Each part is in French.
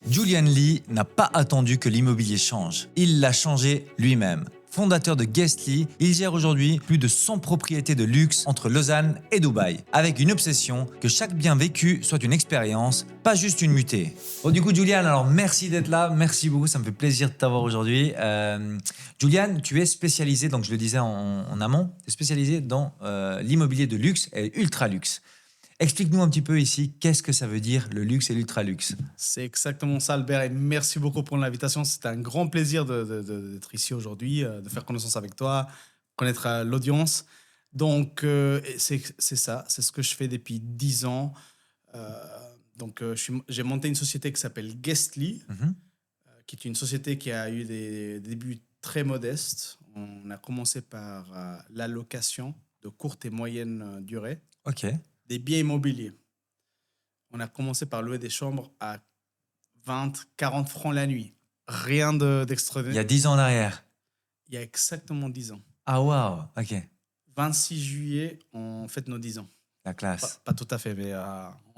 Julian Lee n'a pas attendu que l'immobilier change. Il l'a changé lui-même. Fondateur de Guestly, il gère aujourd'hui plus de 100 propriétés de luxe entre Lausanne et Dubaï, avec une obsession que chaque bien vécu soit une expérience, pas juste une mutée. Bon, du coup, Julian, alors merci d'être là, merci beaucoup, ça me fait plaisir de t'avoir aujourd'hui. Julian, tu es spécialisé, donc je le disais en amont, tu es spécialisé dans l'immobilier de luxe et ultra luxe. Explique-nous un petit peu ici, qu'est-ce que ça veut dire le luxe et l'ultra luxe? C'est exactement ça, Albert, et merci beaucoup pour l'invitation. C'est un grand plaisir d'être ici aujourd'hui, de faire connaissance avec toi, connaître l'audience. Donc, c'est ça, c'est ce que je fais depuis 10 ans. J'ai monté une société qui s'appelle Guestly, qui est une société qui a eu des débuts très modestes. On a commencé par la location de courte et moyenne durée Ok. des biens immobiliers. On a commencé par louer des chambres à 20, 40 francs la nuit. Rien Il y d'extraordinaire. a 10 ans en arrière. Il y a exactement 10 ans. Ah waouh, ok, 26 juillet, on fête nos 10 ans. la classe. Pas tout à fait, mais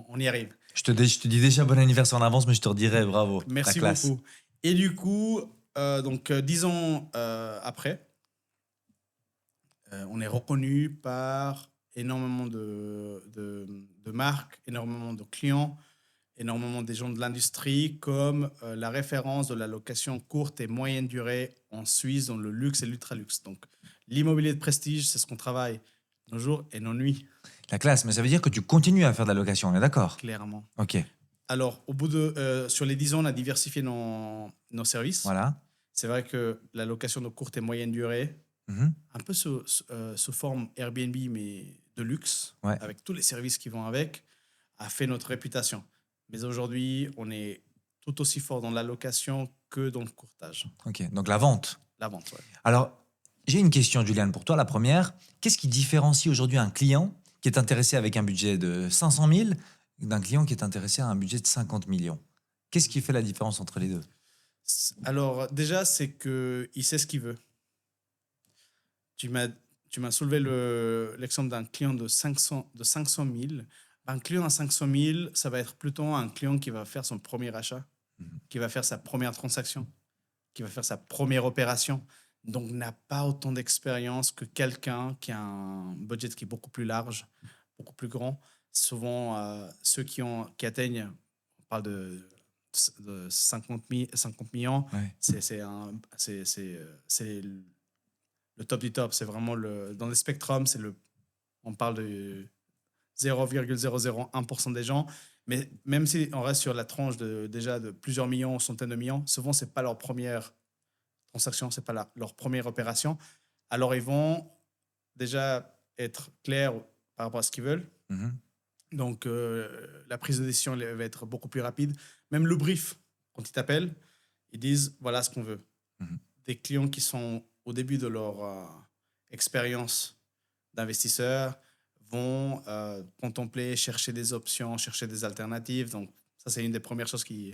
on y arrive. Je te dis déjà bon anniversaire en avance, mais je te redirai bravo. Merci la classe. beaucoup. Et du coup, 10 ans après, on est reconnu par énormément de marques, énormément de clients, énormément des gens de l'industrie comme la référence de la location courte et moyenne durée en Suisse dans le luxe et l'ultra-luxe. Donc, l'immobilier de prestige, c'est ce qu'on travaille nos jours et nos nuits, La classe, mais ça veut dire que tu continues à faire de la location, on est d'accord? clairement. Ok, Alors, sur les 10 ans, on a diversifié nos services. voilà. C'est vrai que la location de courte et moyenne durée, Mhm. un peu sous forme Airbnb, mais de luxe, Ouais. avec tous les services qui vont avec, a fait notre réputation. Mais aujourd'hui, on est tout aussi fort dans la location que dans le courtage. Ok, donc la vente. La vente, ouais. Alors, j'ai une question, Juliane, pour toi. La première, qu'est-ce qui différencie aujourd'hui un client qui est intéressé avec un budget de 500 000 d'un client qui est intéressé à un budget de 50 millions? Qu'est-ce qui fait la différence entre les deux? Alors, déjà, c'est qu'il sait ce qu'il veut. Tu m'as soulevé l'exemple d'un client de 500 000. Un client à 500 000, ça va être plutôt un client qui va faire son premier achat, qui va faire sa première transaction, qui va faire sa première opération. Donc, n'a pas autant d'expérience que quelqu'un qui a un budget qui est beaucoup plus large, beaucoup plus grand. Souvent, ceux qui atteignent, on parle de 50 millions, Ouais. c'est le top du top. C'est vraiment dans le spectrum, on parle de 0,001% des gens. Mais même si on reste sur la tranche déjà de plusieurs millions, centaines de millions, souvent, ce n'est pas leur première transaction, ce n'est pas leur première opération. Alors, ils vont déjà être clairs par rapport à ce qu'ils veulent. Mhm. Donc, la prise de décision elle va être beaucoup plus rapide. Même le brief, quand ils t'appellent, ils disent voilà ce qu'on veut. Mhm. Des clients qui sont au début de leur expérience d'investisseur vont contempler, chercher des options, chercher des alternatives. Donc, ça, c'est une des premières choses qui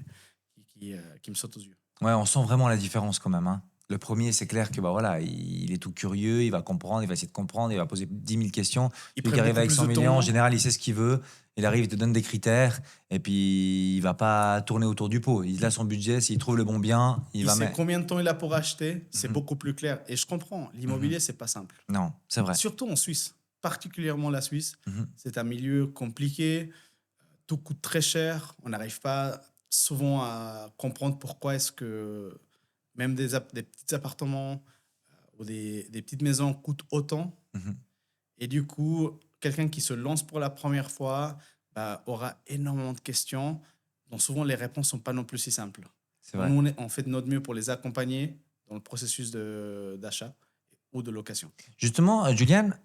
me saute aux yeux. Ouais, on sent vraiment la différence quand même, hein. Le premier, c'est clair que bah voilà, il est tout curieux, il va comprendre, il va essayer de comprendre, il va poser 10 000 questions. Ils Celui qui prennent arrive beaucoup avec plus 100 de millions, en temps. général, il sait ce qu'il veut. Il arrive, il te donne des critères, et puis il va pas tourner autour du pot. Il a son budget, s'il trouve le bon bien, il Il va sait mettre. combien de temps il a pour acheter. C'est Mhm. beaucoup plus clair. Et je comprends, l'immobilier, c'est pas simple. Non, c'est vrai. Surtout en Suisse, particulièrement la Suisse. Mhm. C'est un milieu compliqué, tout coûte très cher. On n'arrive pas souvent à comprendre pourquoi est-ce que même des petits appartements ou des petites maisons coûtent autant. Mhm. Et du coup, quelqu'un qui se lance pour la première fois aura énormément de questions dont souvent les réponses ne sont pas non plus si simples. C'est vrai. Nous, on fait de notre mieux pour les accompagner dans le processus d'achat ou de location. Justement, Juliane,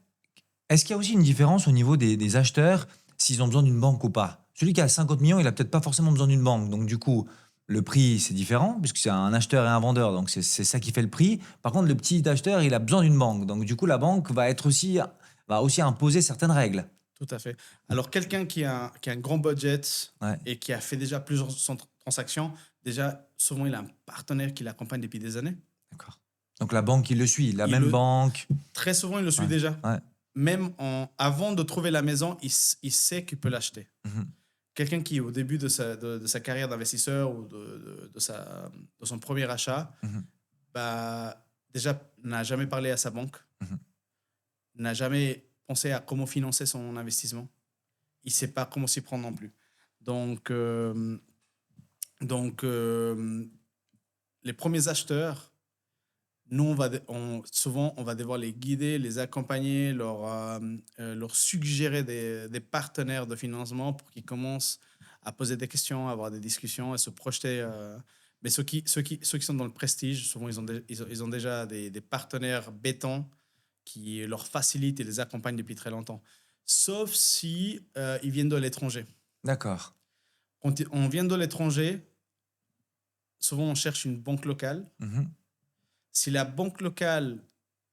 est-ce qu'il y a aussi une différence au niveau des acheteurs, s'ils ont besoin d'une banque ou pas? Celui qui a 50 millions, il a peut-être pas forcément besoin d'une banque. Donc, du coup, le prix, c'est différent, puisque c'est un acheteur et un vendeur. Donc, c'est ça qui fait le prix. Par contre, le petit acheteur, il a besoin d'une banque. Donc, du coup, la banque va aussi imposer certaines règles. Tout à fait. Alors, quelqu'un qui a un grand budget Ouais, et qui a fait déjà plusieurs transactions, déjà, souvent, il a un partenaire qui l'accompagne depuis des années. d'accord. Donc, la banque, il le suit. La Il même le- banque. Très souvent, il le suit Ouais, déjà. ouais. Même avant de trouver la maison, il sait qu'il peut l'acheter. Mhm. quelqu'un qui, au début de sa carrière d'investisseur ou de son premier achat, Mhm. bah, déjà n'a jamais parlé à sa banque, Mhm. n'a jamais pensé à comment financer son investissement. Il ne sait pas comment s'y prendre non plus. Donc, euh, donc, les premiers acheteurs, nous, souvent, on va devoir les guider, les accompagner, leur suggérer des partenaires de financement pour qu'ils commencent à poser des questions, à avoir des discussions, à se projeter. Mais ceux qui sont dans le prestige, souvent, ils ont déjà des partenaires béton qui leur facilitent et les accompagnent depuis très longtemps. Sauf si ils viennent de l'étranger. D'accord. Quand on vient de l'étranger, souvent, on cherche une banque locale. Mhm. Si la banque locale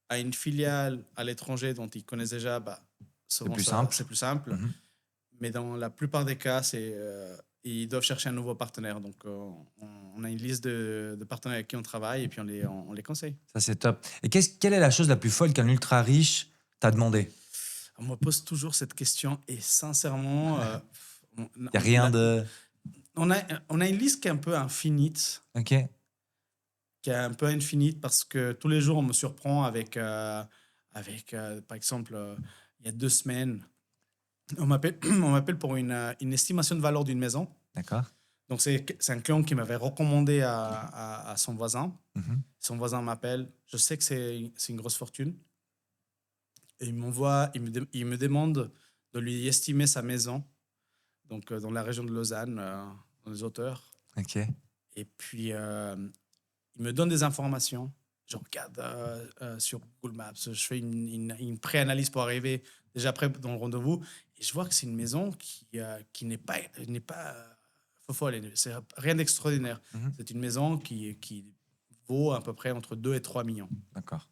a une filiale à l'étranger dont ils connaissent déjà, bah, C'est souvent plus simple. c'est plus simple. Mhm. Mais dans la plupart des cas, ils doivent chercher un nouveau partenaire. Donc, on a une liste de partenaires avec qui on travaille et puis on les conseille. Ça, c'est top. Et quelle est la chose la plus folle qu'un ultra riche t'a demandé? On me pose toujours cette question et sincèrement, on, Il n'y a on- rien la- de... on a une liste qui est un peu infinite, Ok. parce que tous les jours, on me surprend par exemple, il y a 2 semaines, on m'appelle pour une estimation de valeur d'une maison. D'accord. Donc, c'est un client qui m'avait recommandé à son voisin. Mhm. Son voisin m'appelle. Je sais que c'est une grosse fortune. Et il me demande de lui estimer sa maison, donc dans la région de Lausanne, dans les hauteurs. Ok. Et puis, il me donne des informations. Je regarde sur Google Maps. Je fais une pré-analyse pour arriver déjà prêt dans le rendez-vous. Et je vois que c'est une maison qui n'est pas folle. C'est rien d'extraordinaire. Mhm. C'est une maison qui vaut à peu près entre 2 et 3 millions. D'accord.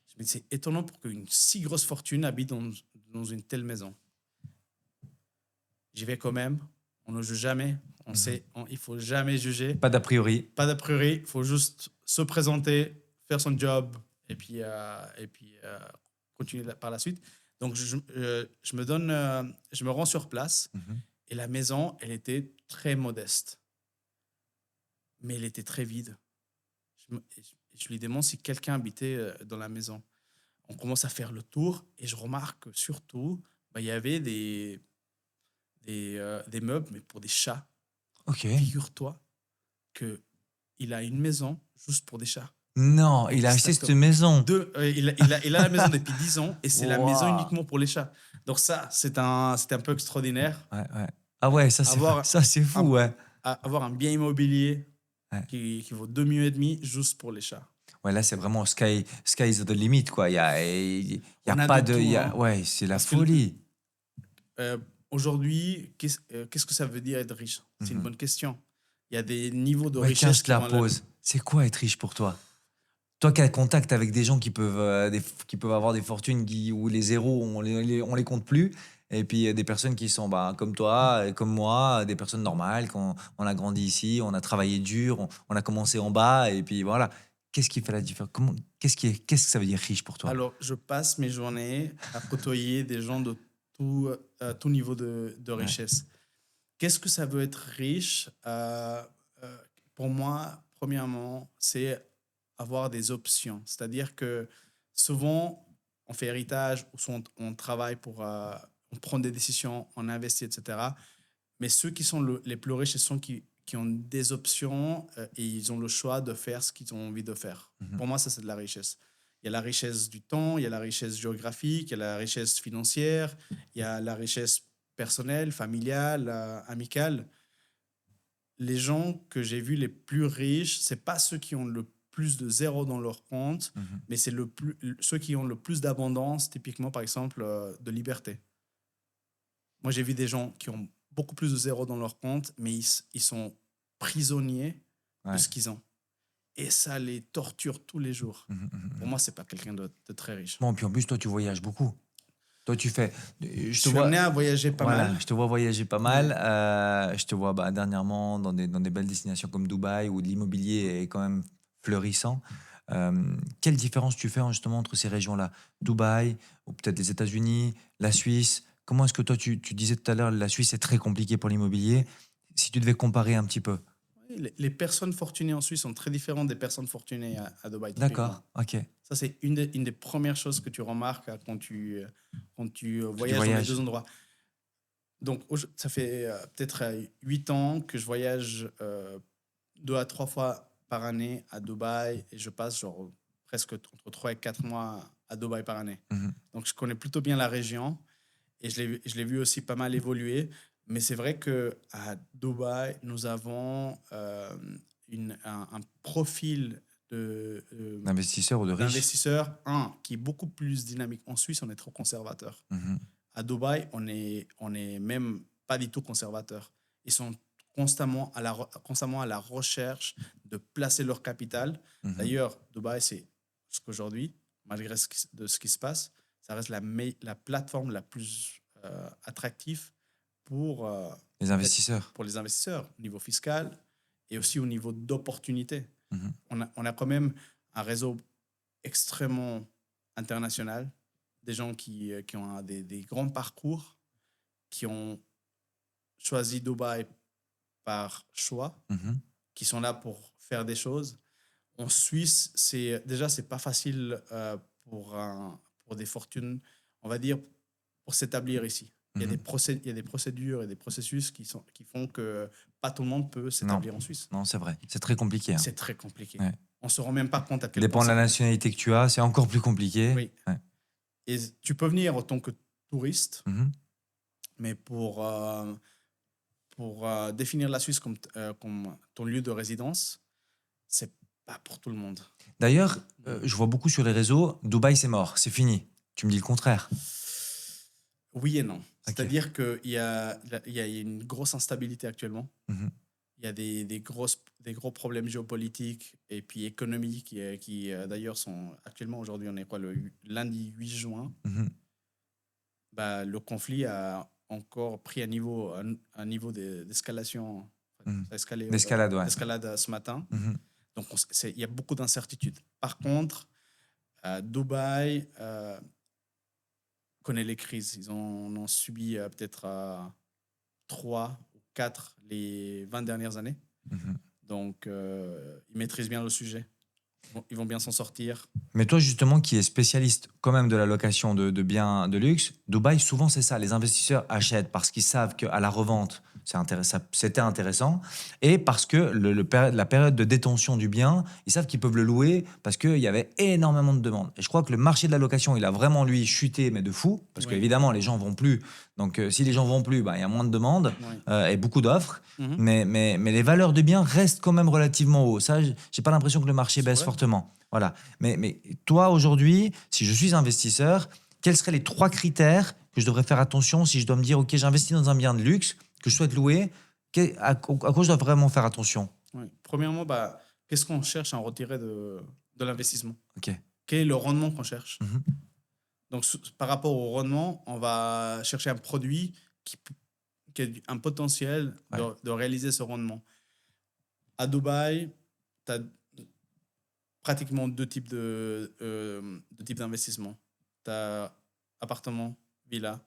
Je me dis, c'est étonnant pour qu'une si grosse fortune habite dans une telle maison. J'y vais quand même. On ne juge jamais. Mhm. Il faut jamais juger. Pas d'a priori. Pas d'a priori. Il faut juste se présenter, faire son job et puis continuer par la suite. Donc, je me rends sur place Mhm. et la maison, elle était très modeste. Mais elle était très vide. Je lui demande si quelqu'un habitait dans la maison. On commence à faire le tour et je remarque que surtout, bah, il y avait des meubles, mais pour des chats. Ok. Figure-toi qu'il a une maison juste pour des chats. Non, il a acheté cette Exactement. maison. Il a la maison depuis 10 ans et c'est la maison Waouh. uniquement pour les chats. Donc ça, c'est un peu extraordinaire. Ouais, ouais. Ah ouais, Avoir ça c'est fou, un, ouais. avoir un bien immobilier Ouais. qui vaut 2,5 millions juste pour les chats. Ouais, là c'est vraiment sky is the limit, quoi. Il y a On a pas de de... tout, hein. Ouais, c'est la Parce que folie. aujourd'hui, qu'est-ce que ça veut dire être riche? C'est une Mhm. bonne question. Il y a des niveaux de Ouais, tiens, richesse je te qui la vont là. pose. C'est quoi être riche pour toi? Toi qui as contact avec des gens qui peuvent avoir des fortunes où les zéros, on les compte plus. Et puis des personnes qui sont bah, comme toi, comme moi, des personnes normales, on a grandi ici, on a travaillé dur, on a commencé en bas. Et puis voilà. Qu'est-ce qui fait la différence? Qu'est-ce que ça veut dire riche pour toi? Alors, je passe mes journées à côtoyer des gens de tout niveau de Ouais. richesse. Qu'est-ce que ça veut être riche? Pour moi, premièrement, c'est avoir des options. C'est-à-dire que souvent, on fait héritage ou on travaille on prend des décisions, on investit, etc. Mais ceux qui sont les plus riches, ce sont qui ont des options et ils ont le choix de faire ce qu'ils ont envie de faire. Mhm. Pour moi, ça, c'est de la richesse. Il y a la richesse du temps, il y a la richesse géographique, il y a la richesse financière, il y a la richesse personnelle, familiale, amicale. Les gens que j'ai vus les plus riches, c'est pas ceux qui ont le plus de zéro dans leur compte, Mhm. mais c'est ceux qui ont le plus d'abondance, typiquement, par exemple, de liberté. Moi, j'ai vu des gens qui ont beaucoup plus de zéro dans leur compte, mais ils sont prisonniers de Ouais. ce qu'ils ont. Et ça les torture tous les jours. Mhm, mhm, Pour mhm. moi, c'est pas quelqu'un de très riche. Bon, puis en plus, toi, tu voyages beaucoup. Toi, tu fais. Je Je te suis amené vois. à voyager pas Voilà, mal. je te vois voyager pas Ouais. mal. Je te vois bah, dernièrement dans des belles destinations comme Dubaï où l'immobilier est quand même fleurissant. Quelle différence tu fais justement entre ces régions-là? Dubaï, ou peut-être les États-Unis, la Suisse? Comment est-ce que toi, tu disais tout à l'heure, la Suisse est très compliquée pour l'immobilier. Si tu devais comparer un petit peu. Oui, les personnes fortunées en Suisse sont très différentes des personnes fortunées à Dubaï, typiquement. D'accord, ok. Ça, c'est une des premières choses que tu remarques quand tu Tu voyages dans les deux voyages. endroits. Donc, ça fait peut-être 8 ans que je voyage 2 à 3 fois par année à Dubaï et je passe genre presque entre 3 et 4 mois à Dubaï par année. Mhm, Donc, je connais plutôt bien la région et je l'ai vu aussi pas mal évoluer. Mais c'est vrai qu'à Dubaï, nous avons un profil D'investisseurs ou de riches. d'investisseurs, qui est beaucoup plus dynamique. En Suisse, on est trop conservateur. Mhm, À Dubaï, on est même pas du tout conservateur. Ils sont constamment à la recherche de placer leur capital. mhm. D'ailleurs, Dubaï, c'est ce qu'aujourd'hui, malgré ce qui se passe, ça reste la plateforme la plus attractive pour, Les investisseurs. pour les investisseurs au niveau fiscal et aussi au niveau d'opportunités. Mhm, On a quand même un réseau extrêmement international, des gens qui ont des grands parcours, qui ont choisi Dubaï par choix, mhm. qui sont là pour faire des choses. En Suisse, c'est pas facile pour des fortunes, on va dire, pour s'établir ici. Mhm. Il y a des procédures et des processus qui font que pas tout le monde peut Non, s'établir en Suisse. non, c'est vrai. C'est très compliqué, hein. C'est très compliqué. Ouais. On se rend même pas compte à quel point Dépend de c'est la compliqué. nationalité que tu as, c'est encore plus compliqué. Oui. Ouais. Et tu peux venir en tant que touriste, Mhm. mais pour définir la Suisse comme ton lieu de résidence, c'est pas pour tout le monde. D'ailleurs, je vois beaucoup sur les réseaux, Dubaï, c'est mort, c'est fini. Tu me dis le contraire. Oui et non. Ok. C'est-à-dire qu'il y a une grosse instabilité actuellement. Mhm, Il y a des gros problèmes géopolitiques et puis économiques qui d'ailleurs, sont actuellement, aujourd'hui, on est quoi, le lundi 8 juin. mhm, Bah, le conflit a encore pris un niveau d'escalation. mhm. Ça a escalé, L'escalade, ouais. d'escalade ce matin. Mhm, Donc, il y a beaucoup d'incertitudes. Par contre, Dubaï connaît les crises. Ils en ont subi peut-être 3 ou 4 les 20 dernières années. mhm. Donc, ils maîtrisent bien le sujet. Ils vont bien s'en sortir. Mais toi, justement, qui est spécialiste quand même de la location de biens de luxe, Dubaï, souvent, c'est ça. Les investisseurs achètent parce qu'ils savent qu'à la revente, c'était intéressant. Et parce que la période de détention du bien, ils savent qu'ils peuvent le louer parce qu'il y avait énormément de demandes. Et je crois que le marché de la location, il a vraiment, lui, chuté, mais de fou. Parce Oui. qu'évidemment, les gens vont plus. Donc, si les gens vont plus, bah, il y a moins de demandes Oui. et beaucoup d'offres. Mhm. Mais les valeurs de biens restent quand même relativement haut. Ça, j'ai pas l'impression que le marché C'est baisse vrai. fortement. Voilà. Mais toi, aujourd'hui, si je suis investisseur, quels seraient les 3 critères que je devrais faire attention si je dois me dire, OK, j'investis dans un bien de luxe que je souhaite louer, à quoi je dois vraiment faire attention? Oui. Premièrement, bah, qu'est-ce qu'on cherche à en retirer de l'investissement? OK. Quel est le rendement qu'on cherche? Mhm. Donc, par rapport au rendement, on va chercher un produit qui a un potentiel Ouais. de réaliser ce rendement. À Dubaï, tu as pratiquement deux types d'investissements. Tu as appartements, villas,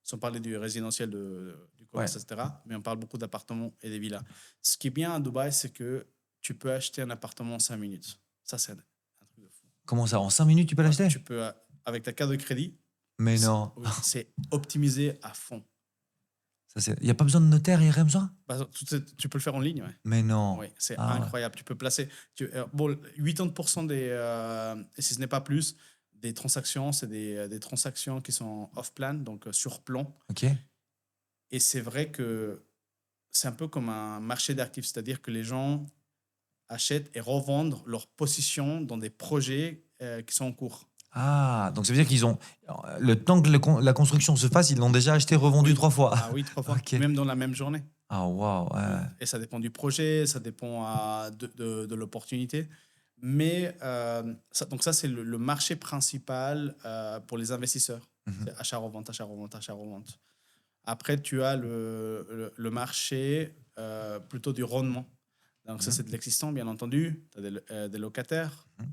sans parler du résidentiel, du commerce, Ouais. etc. Mais on parle beaucoup d'appartements et des villas. Ce qui est bien à Dubaï, c'est que tu peux acheter un appartement en 5 minutes. Ça, c'est un truc de fou. Comment ça? En 5 minutes, tu peux Ouais, l'acheter? tu peux, avec ta carte de crédit, Mais non. oui, c'est optimisé à fond. Il n'y a pas besoin de notaire, il n'y a rien besoin? Bah, tu peux le faire en ligne, ouais. Mais non. Oui, c'est Ah ouais. incroyable. Tu peux placer. Bon, 80% et si ce n'est pas plus, des transactions, c'est des transactions qui sont off-plan, donc sur plan. OK. Et c'est vrai que c'est un peu comme un marché d'actifs, c'est-à-dire que les gens achètent et revendent leur position dans des projets qui sont en cours. Ah, donc ça veut dire qu'ils ont. Le temps que la construction se fasse, ils l'ont déjà acheté, revendu Oui. 3 fois. Ah oui, 3 fois, OK. même dans la même journée. Ah, waouh. Ouais. Et ça dépend du projet, ça dépend de l'opportunité. Mais donc ça, c'est le marché principal pour les investisseurs. Mhm. C'est achat-revente, achat-revente, achat-revente. Après, tu as le marché plutôt du rendement. Donc ça, Mhm. c'est de l'existant, bien entendu. Tu as des locataires. Mhm.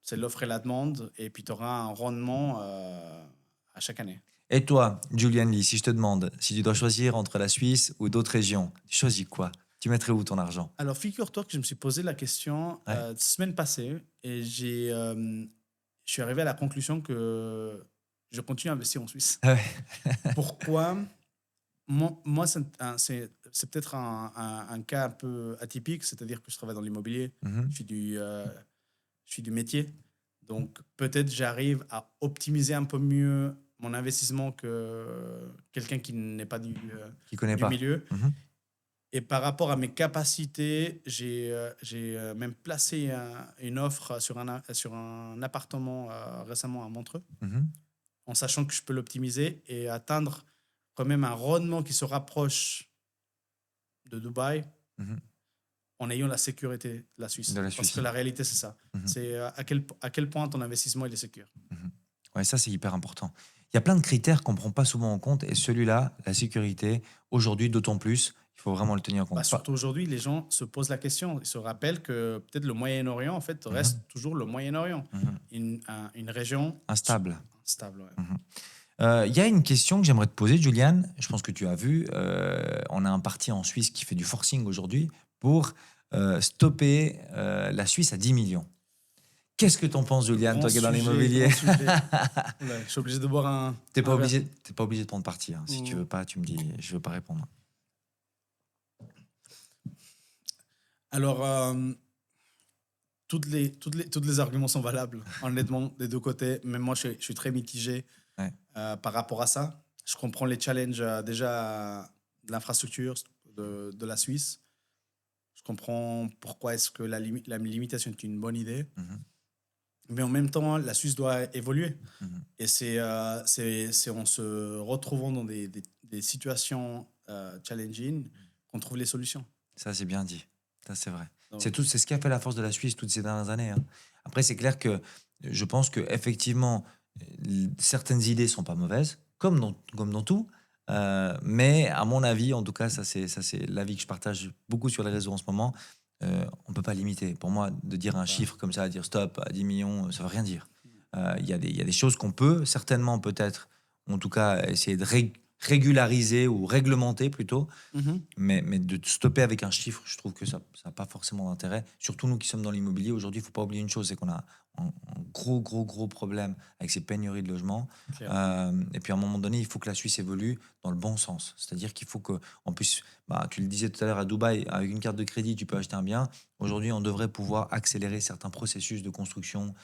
C'est l'offre et la demande. Et puis, tu auras un rendement à chaque année. Et toi, Julian Lee, si je te demande si tu dois choisir entre la Suisse ou d'autres régions, tu choisis quoi? Tu mettrais où ton argent? Alors, figure-toi que je me suis posé la question Ouais. semaine passée et je suis arrivé à la conclusion que je continue à investir en Suisse. Ah ouais. Pourquoi? Moi, c'est peut-être un cas un peu atypique, c'est-à-dire que je travaille dans l'immobilier, Mhm, je suis je suis du métier. Donc, peut-être j'arrive à optimiser un peu mieux mon investissement que quelqu'un qui n'est pas qui connaît du pas. milieu. Mhm, Et par rapport à mes capacités, j'ai même placé une offre sur un appartement récemment à Montreux, mhm, en sachant que je peux l'optimiser et atteindre quand même un rendement qui se rapproche de Dubaï mhm. en ayant la sécurité de la De Suisse. la Parce que Suisse. la réalité, c'est ça. Mhm, C'est à quel point ton investissement il est sécur. mhm. Ouais, ça, c'est hyper important. Il y a plein de critères qu'on ne prend pas souvent en compte et celui-là, la sécurité, aujourd'hui, d'autant plus, il faut vraiment le tenir en Bah, compte. surtout aujourd'hui, les gens se posent la question. Ils se rappellent que peut-être le Moyen-Orient, en fait, Mhm, reste toujours le Moyen-Orient. mhm. Une région Instable. stable. Ouais. Mhm. Il y a une question que j'aimerais te poser, Juliane. Je pense que tu as vu, on a un parti en Suisse qui fait du forcing aujourd'hui pour stopper la Suisse à 10 millions. Qu'est-ce que t'en penses, Juliane, toi qui es dans l'immobilier? Grand sujet. Oula, je suis obligé de boire un verre. T'es pas obligé de prendre parti, hein. Si tu Mm. veux pas, tu me dis, je veux pas répondre. Alors, toutes les arguments sont valables, honnêtement, des deux côtés. Même moi, je suis très mitigé Ouais. par rapport à ça. Je comprends les challenges déjà de l'infrastructure de la Suisse. Je comprends pourquoi est-ce que la limitation est une bonne idée. Mhm, Mais en même temps, la Suisse doit évoluer. mhm. Et c'est en se retrouvant dans des situations challenging qu'on trouve les solutions. Ça, c'est bien dit. Ça, c'est vrai. Donc, C'est ce qui a fait la force de la Suisse toutes ces dernières années, hein. Après, c'est clair que je pense que effectivement, certaines idées sont pas mauvaises, comme dans tout. Mais à mon avis, en tout cas, ça c'est l'avis que je partage beaucoup sur les réseaux en ce moment. On peut pas limiter. Pour moi, de dire un bah, chiffre comme ça, dire stop à 10 millions, ça veut rien dire. Il y a des choses qu'on peut certainement peut-être, en tout cas, essayer de régulariser ou réglementer plutôt. mhm. Mais de stopper avec un chiffre, je trouve que ça n'a pas forcément d'intérêt. Surtout nous qui sommes dans l'immobilier, aujourd'hui, il ne faut pas oublier une chose, c'est qu'on a un gros problème avec ces pénuries de logements. Clairement. Et puis à un moment donné, il faut que la Suisse évolue dans le bon sens. C'est-à-dire qu'il faut qu'on puisse, bah, tu le disais tout à l'heure à Dubaï, avec une carte de crédit, tu peux acheter un bien. Aujourd'hui, on devrait pouvoir accélérer certains processus de construction,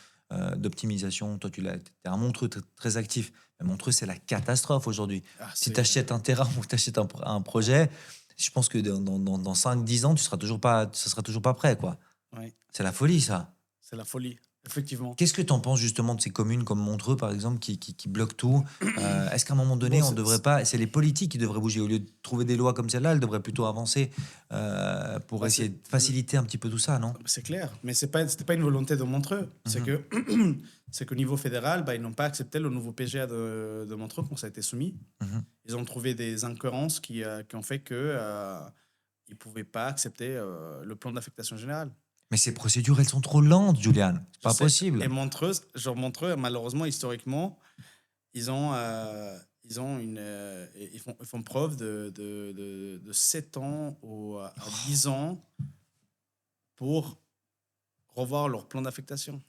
d'optimisation. Toi, tu es un Montreux très actif. Mais Montreux, c'est la catastrophe aujourd'hui. Ah, Si tu achètes un terrain ou tu achètes un projet, je pense que dans 5-10 ans, ça sera toujours pas prêt, quoi. ouais, C'est la folie, ça. c'est la folie, effectivement. Qu'est-ce que tu en penses justement de ces communes comme Montreux, par exemple, qui bloquent tout? Est-ce qu'à un moment donné, Bon, on devrait pas. C'est les politiques qui devraient bouger. Au lieu de trouver des lois comme celle-là, elles devraient plutôt avancer pour bah, essayer de faciliter un petit peu tout ça, non? c'est clair, mais c'était pas une volonté de Montreux. C'est Mhm, que c'est qu'au niveau fédéral, bah, ils n'ont pas accepté le nouveau PGA de Montreux quand ça a été soumis. mhm. Ils ont trouvé des incohérences qui ont fait que ils pouvaient pas accepter le plan d'affectation générale. Mais ces procédures, elles sont trop lentes, Julian. C'est Je pas sais. possible. Et Montreux, genre Montreux, malheureusement, historiquement, ils ont ils font preuve de 7 ans à 10 ans pour revoir leur plan d'affectation.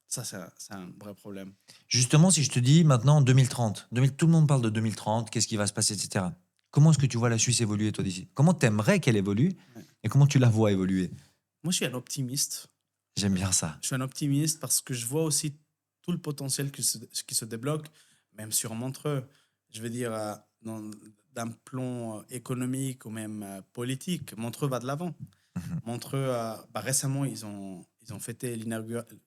Ça, c'est un vrai problème. Justement, si je te dis maintenant 2030, tout le monde parle de 2030, qu'est-ce qui va se passer, etc. Comment est-ce que tu vois la Suisse évoluer, toi, d'ici? Comment t'aimerais qu'elle évolue Ouais. et comment tu la vois évoluer? Moi, je suis un optimiste. J'aime bien ça. Je suis un optimiste parce que je vois aussi tout le potentiel qui se débloque, même sur Montreux. Je veux dire, d'un plan économique ou même politique, Montreux va de l'avant. Mhm. Montreux, bah, récemment, ils ont fêté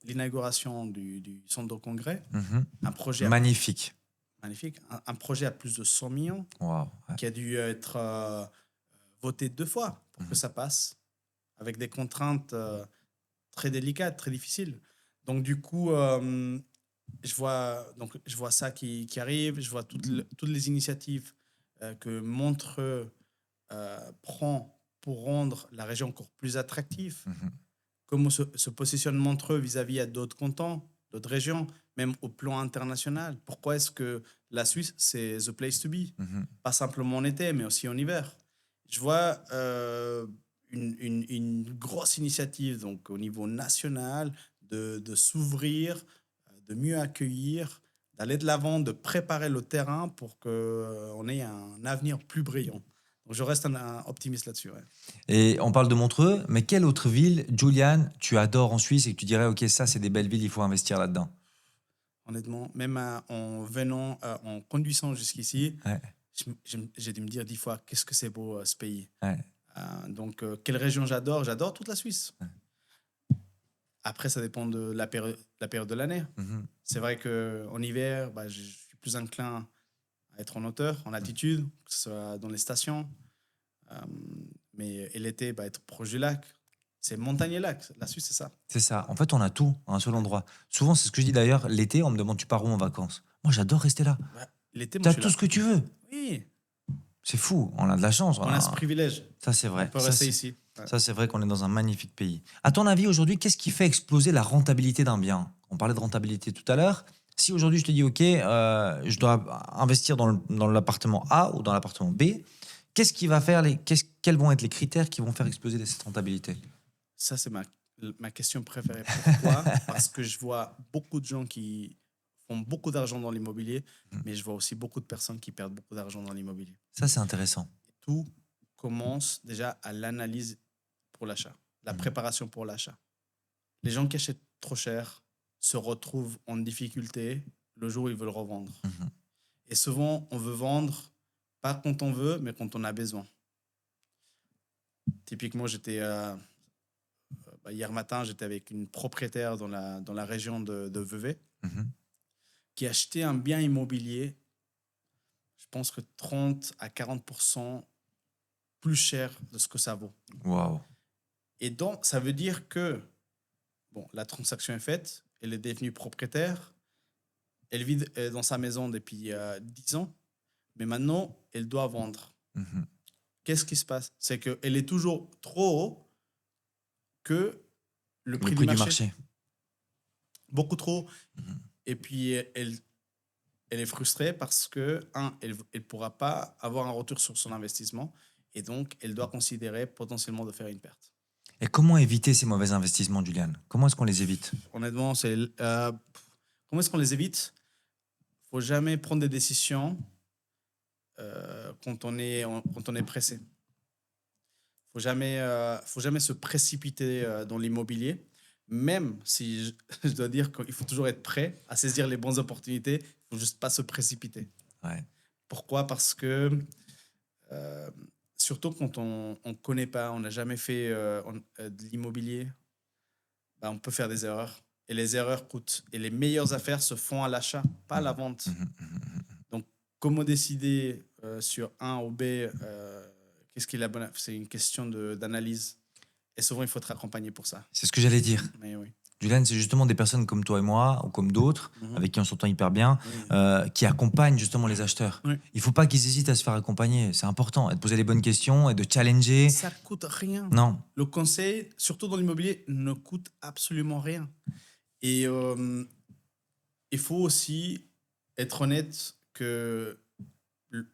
l'inauguration du centre de congrès, Mhm. un projet Magnifique. magnifique, un projet à plus de 100 millions Waouh. Ouais. qui a dû être voté 2 fois pour que Mhm. ça passe, avec des contraintes très délicates, très difficiles. Donc, du coup, je vois ça qui arrive, je vois toutes les initiatives que Montreux prend pour rendre la région encore plus attractive. Mhm. Comment se positionne Montreux vis-à-vis à d'autres cantons. d'autres régions, même au plan international. Pourquoi est-ce que la Suisse, c'est the place to be? Mhm. Pas simplement en été, mais aussi en hiver. Je vois une grosse initiative donc, au niveau national de s'ouvrir, de mieux accueillir, d'aller de l'avant, de préparer le terrain pour qu'on ait un avenir plus brillant. Donc, je reste un optimiste là-dessus. Ouais. Et on parle de Montreux, mais quelle autre ville, Julian, tu adores en Suisse et que tu dirais, ok, ça, c'est des belles villes, il faut investir là-dedans? Honnêtement, même en conduisant jusqu'ici, Ouais, j'ai dû me dire 10 fois qu'est-ce que c'est beau ce pays. ouais. Donc, quelle région j'adore? J'adore toute la Suisse. Après, ça dépend de la période de l'année. Mhm. C'est vrai qu'en hiver, bah, je suis plus enclin à être en hauteur, en altitude, que ce soit dans les stations. Euh, et l'été, bah, être proche du lac. C'est montagne et lac. La Suisse, c'est ça. C'est ça. En fait, on a tout à un seul endroit. Souvent, c'est ce que je dis d'ailleurs, l'été, on me demande, tu pars où en vacances? Moi, j'adore rester là. Bah, l'été, moi, Tu je as suis tout là. ce que tu veux. Oui, C'est fou, on a de la chance. on a ce privilège. Ça, c'est On vrai. peut Ça, rester c'est... ici. Ouais. Ça, c'est vrai qu'on est dans un magnifique pays. À ton avis, aujourd'hui, qu'est-ce qui fait exploser la rentabilité d'un bien? On parlait de rentabilité tout à l'heure. Si aujourd'hui, je te dis, OK, je dois investir dans l'appartement A ou dans l'appartement B, qu'est-ce qui va faire quels vont être les critères qui vont faire exploser cette rentabilité? Ça, c'est ma question préférée. Pourquoi? Parce que je vois beaucoup de gens qui font beaucoup d'argent dans l'immobilier, mais je vois aussi beaucoup de personnes qui perdent beaucoup d'argent dans l'immobilier. Ça, c'est intéressant. Tout commence déjà à l'analyse pour l'achat, la préparation pour l'achat. Les gens qui achètent trop cher se retrouvent en difficulté le jour où ils veulent revendre. Mhm. Et souvent, on veut vendre pas quand on veut, mais quand on a besoin. Typiquement, hier matin, j'étais avec une propriétaire dans la région de Vevey Mhm. qui a acheté un bien immobilier, je pense que 30 à 40% plus cher de ce que ça vaut. Waouh. Et donc, ça veut dire que bon, la transaction est faite, elle est devenue propriétaire, elle vit dans sa maison depuis 10 ans, mais maintenant, elle doit vendre. Mhm. Qu'est-ce qui se passe? C'est qu'elle est toujours trop haut que le Le prix prix du du marché. marché. Beaucoup trop. Mhm. Et puis, elle est frustrée parce que, elle ne pourra pas avoir un retour sur son investissement. Et donc, elle doit considérer potentiellement de faire une perte. Et comment éviter ces mauvais investissements, Julian? Comment est-ce qu'on les évite? Honnêtement, comment est-ce qu'on les évite? Il ne faut jamais prendre des décisions quand on est pressé. Il ne faut jamais se précipiter dans l'immobilier. Même si je dois dire qu'il faut toujours être prêt à saisir les bonnes opportunités, il ne faut juste pas se précipiter. Ouais. Pourquoi? Parce que surtout quand on ne connaît pas, on n'a jamais fait de l'immobilier, bah, on peut faire des erreurs. Et les erreurs coûtent. Et les meilleures affaires se font à l'achat, pas à la vente. Mhm. Mhm. Donc, comment décider sur un ou B, qu'est-ce qui est la bonne? C'est une question d'analyse. Et souvent, il faut être accompagné pour ça. C'est ce que j'allais dire. Mais oui. Julian, c'est justement des personnes comme toi et moi, ou comme d'autres, Mhm. avec qui on s'entend hyper bien, Oui. qui accompagnent justement les acheteurs. Oui. Il faut pas qu'ils hésitent à se faire accompagner. C'est important, et de poser les bonnes questions et de challenger. Ça coûte rien. Non. Le conseil, surtout dans l'immobilier, ne coûte absolument rien. Et il faut aussi être honnête que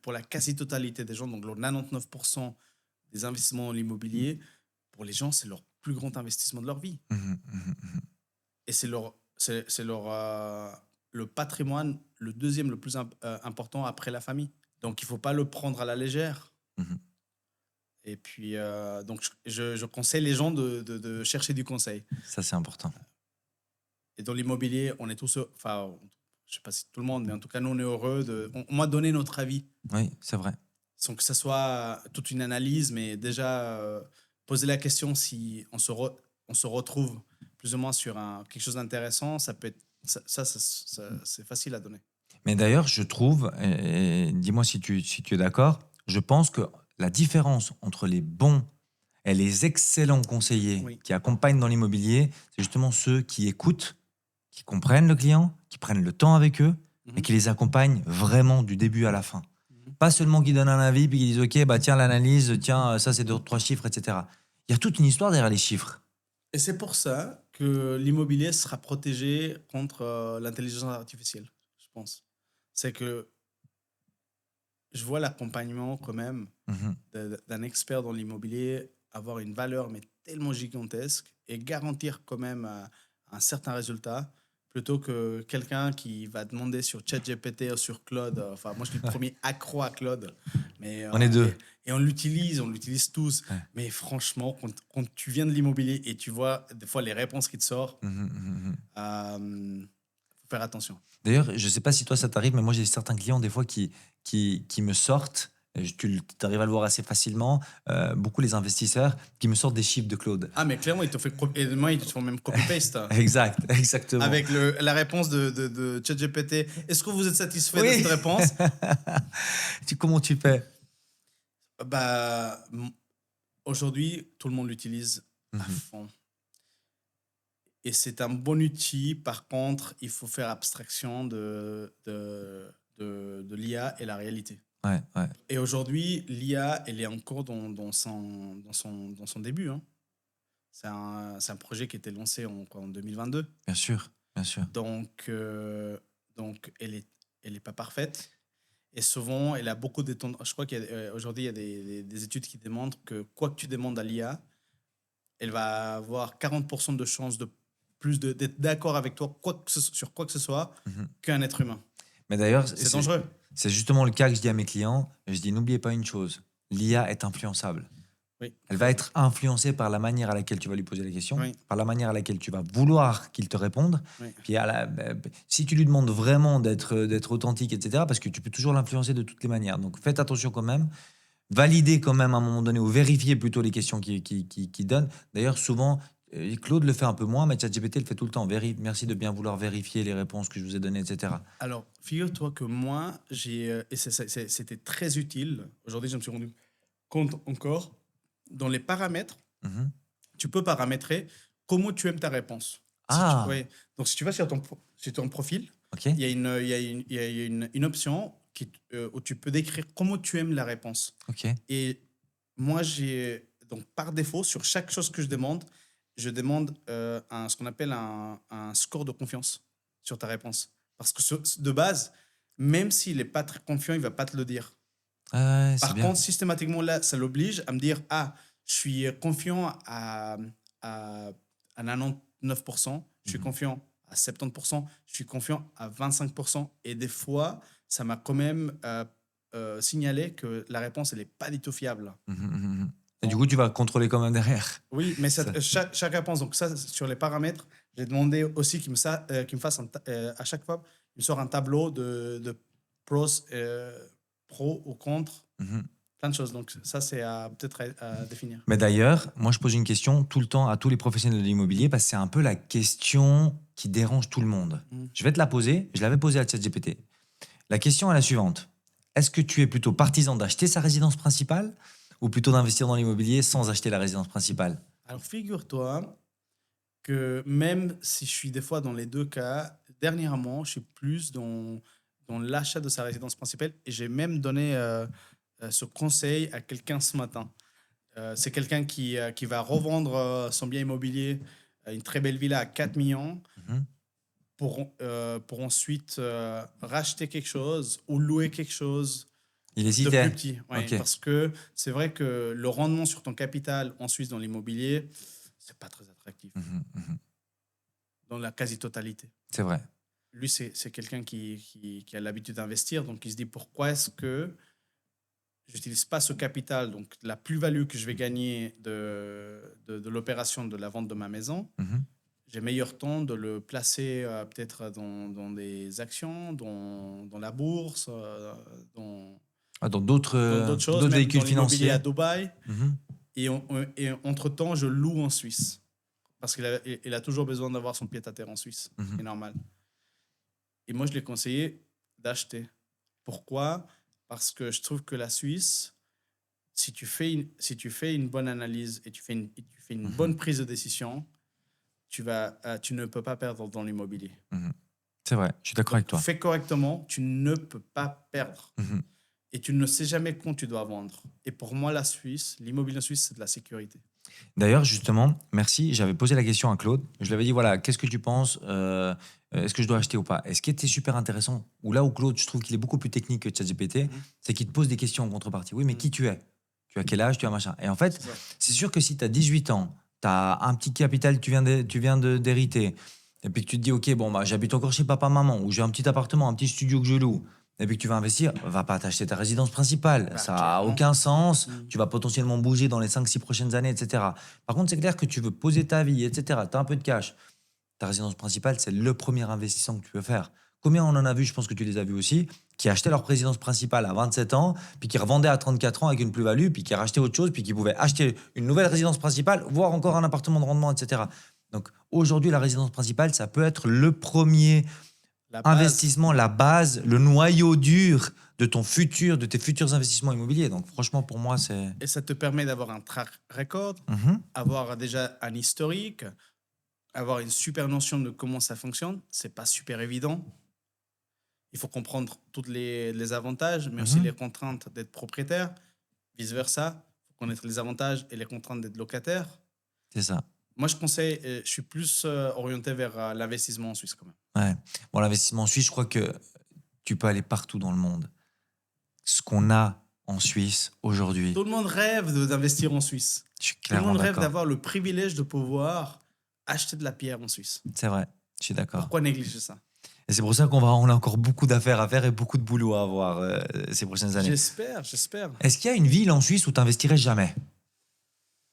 pour la quasi-totalité des gens, donc le 99% des investissements dans l'immobilier, pour les gens, c'est leur plus grand investissement de leur vie. Mhm. Mhm. Et c'est le patrimoine, le deuxième le plus important après la famille. Donc, il ne faut pas le prendre à la légère. Mhm. Et puis, donc, je conseille les gens de chercher du conseil. Ça, c'est important. Et dans l'immobilier, on est tous, enfin, je ne sais pas si tout le monde, mais en tout cas, nous, on est heureux on m'a donné notre avis, Oui, c'est vrai. sans que ça soit toute une analyse, mais déjà poser la question si on se retrouve plus ou moins sur quelque chose d'intéressant, ça peut être, c'est facile à donner. Mais d'ailleurs, je trouve, et dis-moi si tu es d'accord, je pense que la différence entre les bons et les excellents conseillers Oui. qui accompagnent dans l'immobilier, c'est justement ceux qui écoutent, qui comprennent le client, qui prennent le temps avec eux et Mhm. qui les accompagnent vraiment du début à la fin. Mhm. Pas seulement qui donnent un avis puis qui disent OK, bah tiens l'analyse, tiens ça c'est 2 3 chiffres, etc. Il y a toute une histoire derrière les chiffres. Et c'est pour ça que l'immobilier sera protégé contre l'intelligence artificielle, je pense. C'est que je vois l'accompagnement quand même Mhm. d'un expert dans l'immobilier avoir une valeur mais tellement gigantesque et garantir quand même un certain résultat plutôt que quelqu'un qui va demander sur ChatGPT ou sur Claude. Enfin, moi, je suis le premier accro à Claude. Mais, On est deux. et on l'utilise tous. Ouais. Mais franchement, quand tu viens de l'immobilier et tu vois des fois les réponses qui te sortent, Mhm, mhm, mhm. faut faire attention. D'ailleurs, je ne sais pas si toi ça t'arrive, mais moi j'ai certains clients des fois qui me sortent, et tu arrives à le voir assez facilement, beaucoup les investisseurs qui me sortent des chiffres de Claude. Ah, mais clairement, et demain, ils te font même copy-paste. Exact, exactement. Avec la réponse de ChatGPT. Est-ce que vous êtes satisfait de Oui. cette réponse? Comment tu fais? Bah, aujourd'hui, tout le monde l'utilise à Mhm. fond. Et c'est un bon outil. Par contre, il faut faire abstraction de l'IA et la réalité. Ouais, ouais, Et aujourd'hui, l'IA, elle est encore dans son début, hein. C'est un projet qui a été lancé en 2022. bien sûr, bien sûr. Donc elle est pas parfaite. Et souvent, elle a beaucoup de tendances. Je crois qu'aujourd'hui, il y a des études qui démontrent que quoi que tu demandes à l'IA, elle va avoir 40% de chances de plus d'être d'accord avec toi sur quoi que ce soit Mhm. qu'un être humain. Mais d'ailleurs, C'est dangereux. c'est justement le cas que je dis à mes clients. Je dis, n'oubliez pas une chose, l'IA est influençable. Oui. Elle va être influencée par la manière à laquelle tu vas lui poser la question, Oui. par la manière à laquelle tu vas vouloir qu'il te réponde. Oui. Puis si tu lui demandes vraiment d'être authentique, etc., parce que tu peux toujours l'influencer de toutes les manières. Donc faites attention quand même. Validez quand même à un moment donné ou vérifiez plutôt les questions qu'il donne. D'ailleurs, souvent, Claude le fait un peu moins, mais ChatGPT le fait tout le temps. Merci de bien vouloir vérifier les réponses que je vous ai données, etc. Alors, figure-toi que moi, et c'était très utile. Aujourd'hui, je me suis rendu compte encore, dans les paramètres, Mhm. tu peux paramétrer comment tu aimes ta réponse. Ah, Ouais. Donc, si tu vas sur ton profil, ok, il y a une option où tu peux décrire comment tu aimes la réponse. ok. Et moi, donc par défaut, sur chaque chose que je demande ce qu'on appelle un score de confiance sur ta réponse. Parce que de base, même s'il n'est pas très confiant, il ne va pas te le dire. Ah ouais, c'est Par bien. contre, systématiquement, là, ça l'oblige à me dire, ah, je suis confiant à 99%, je suis Mhm. confiant à 70%, je suis confiant à 25%. Et des fois, ça m'a quand même signalé que la réponse, elle n'est pas du tout fiable. Mhm, mhm, mhm. Et du Donc, coup, tu vas contrôler quand même derrière. oui, mais Ça- chaque réponse, donc ça, sur les paramètres, j'ai demandé aussi qu'il me fasse à chaque fois, il me sort un tableau de pros, pro ou contre, Mhm. plein de choses. Donc ça, c'est peut-être à définir. Mais d'ailleurs, moi, je pose une question tout le temps à tous les professionnels de l'immobilier parce que c'est un peu la question qui dérange tout le monde. Mhm. Je vais te la poser. Je l'avais posée à ChatGPT. La question est la suivante. Est-ce que tu es plutôt partisan d'acheter sa résidence principale ou plutôt d'investir dans l'immobilier sans acheter la résidence principale? Alors, figure-toi que même si je suis des fois dans les deux cas, dernièrement, je suis plus dans l'achat de sa résidence principale et j'ai même donné ce conseil à quelqu'un ce matin. C'est quelqu'un qui va revendre son bien immobilier, une très belle villa à 4 millions, Mhm. pour ensuite racheter quelque chose ou louer quelque chose Il de plus hésitait. petit. Ouais, Ok. parce que c'est vrai que le rendement sur ton capital en Suisse dans l'immobilier, c'est pas très attractif Mhm, mhm. dans la quasi-totalité. C'est vrai. Lui, c'est quelqu'un qui a l'habitude d'investir, donc il se dit pourquoi est-ce que j'utilise pas ce capital, donc la plus-value que je vais gagner de l'opération de la vente de ma maison, Mhm. j'ai meilleur temps de le placer peut-être dans des actions, dans la bourse, Ah, dans d'autres choses, d'autres même véhicules dans l'immobilier à financiers. Dubaï. Mhm. Et entre-temps, je loue en Suisse. Parce qu'il a toujours besoin d'avoir son pied-à-terre en Suisse. Mhm. C'est normal. Et moi, je l'ai conseillé d'acheter. Pourquoi? Parce que je trouve que la Suisse, si tu fais une bonne analyse et tu fais une Mhm. bonne prise de décision, tu ne peux pas perdre dans l'immobilier. Mhm. C'est vrai. Je suis d'accord Donc, avec toi. fais correctement, tu ne peux pas perdre. Mhm. Et tu ne sais jamais quand tu dois vendre. Et pour moi, l'immobilier en Suisse, c'est de la sécurité. D'ailleurs, justement, merci. J'avais posé la question à Claude. Je lui avais dit, voilà, qu'est-ce que tu penses est-ce que je dois acheter ou pas? Et ce qui était super intéressant, ou là où Claude, je trouve qu'il est beaucoup plus technique que ChatGPT, Mhm. c'est qu'il te pose des questions en contrepartie. Oui, mais qui tu es? Tu as quel âge? Tu as machin. Et en fait, C'est ça. c'est sûr que si tu as 18 ans, tu as un petit capital que d'hériter, et puis que tu te dis, OK, bon, bah, j'habite encore chez papa-maman, ou j'ai un petit appartement, un petit studio que je loue, et puis que tu vas investir, va pas t'acheter ta résidence principale. Bah, Ça a clairement. aucun sens. Mhm. Tu vas potentiellement bouger dans les 5 6 prochaines années, etc. Par contre, c'est clair que tu veux poser ta vie, etc. Tu as un peu de cash. Ta résidence principale, c'est le premier investissement que tu peux faire. Combien on en a vu, je pense que tu les as vus aussi, qui achetaient leur résidence principale à 27 ans, puis qui revendaient à 34 ans avec une plus-value, puis qui rachetaient autre chose, puis qui pouvaient acheter une nouvelle résidence principale, voire encore un appartement de rendement, etc. Donc aujourd'hui, la résidence principale, ça peut être le premier La base. investissement, la base, le noyau dur de ton futur, de tes futurs investissements immobiliers. Donc franchement, pour moi, c'est... Et ça te permet d'avoir un track record, Mhm. avoir déjà un historique, avoir une super notion de comment ça fonctionne. C'est pas super évident. Il faut comprendre tous les avantages, mais aussi Mhm. les contraintes d'être propriétaire. Vice-versa, il faut connaître les avantages et les contraintes d'être locataire. C'est ça. Moi, je conseille, je suis plus orienté vers l'investissement en Suisse quand même. Ouais. Bon, l'investissement en Suisse, je crois que tu peux aller partout dans le monde. Ce qu'on a en Suisse aujourd'hui, Tout le monde rêve d'investir en Suisse. je suis Tout le clairement monde rêve d'accord. d'avoir le privilège de pouvoir acheter de la pierre en Suisse. C'est vrai, je suis d'accord. Pourquoi négliger ça? Et c'est pour ça on a encore beaucoup d'affaires à faire et beaucoup de boulot à avoir ces prochaines années. J'espère. Est-ce qu'il y a une ville en Suisse où tu n'investirais jamais?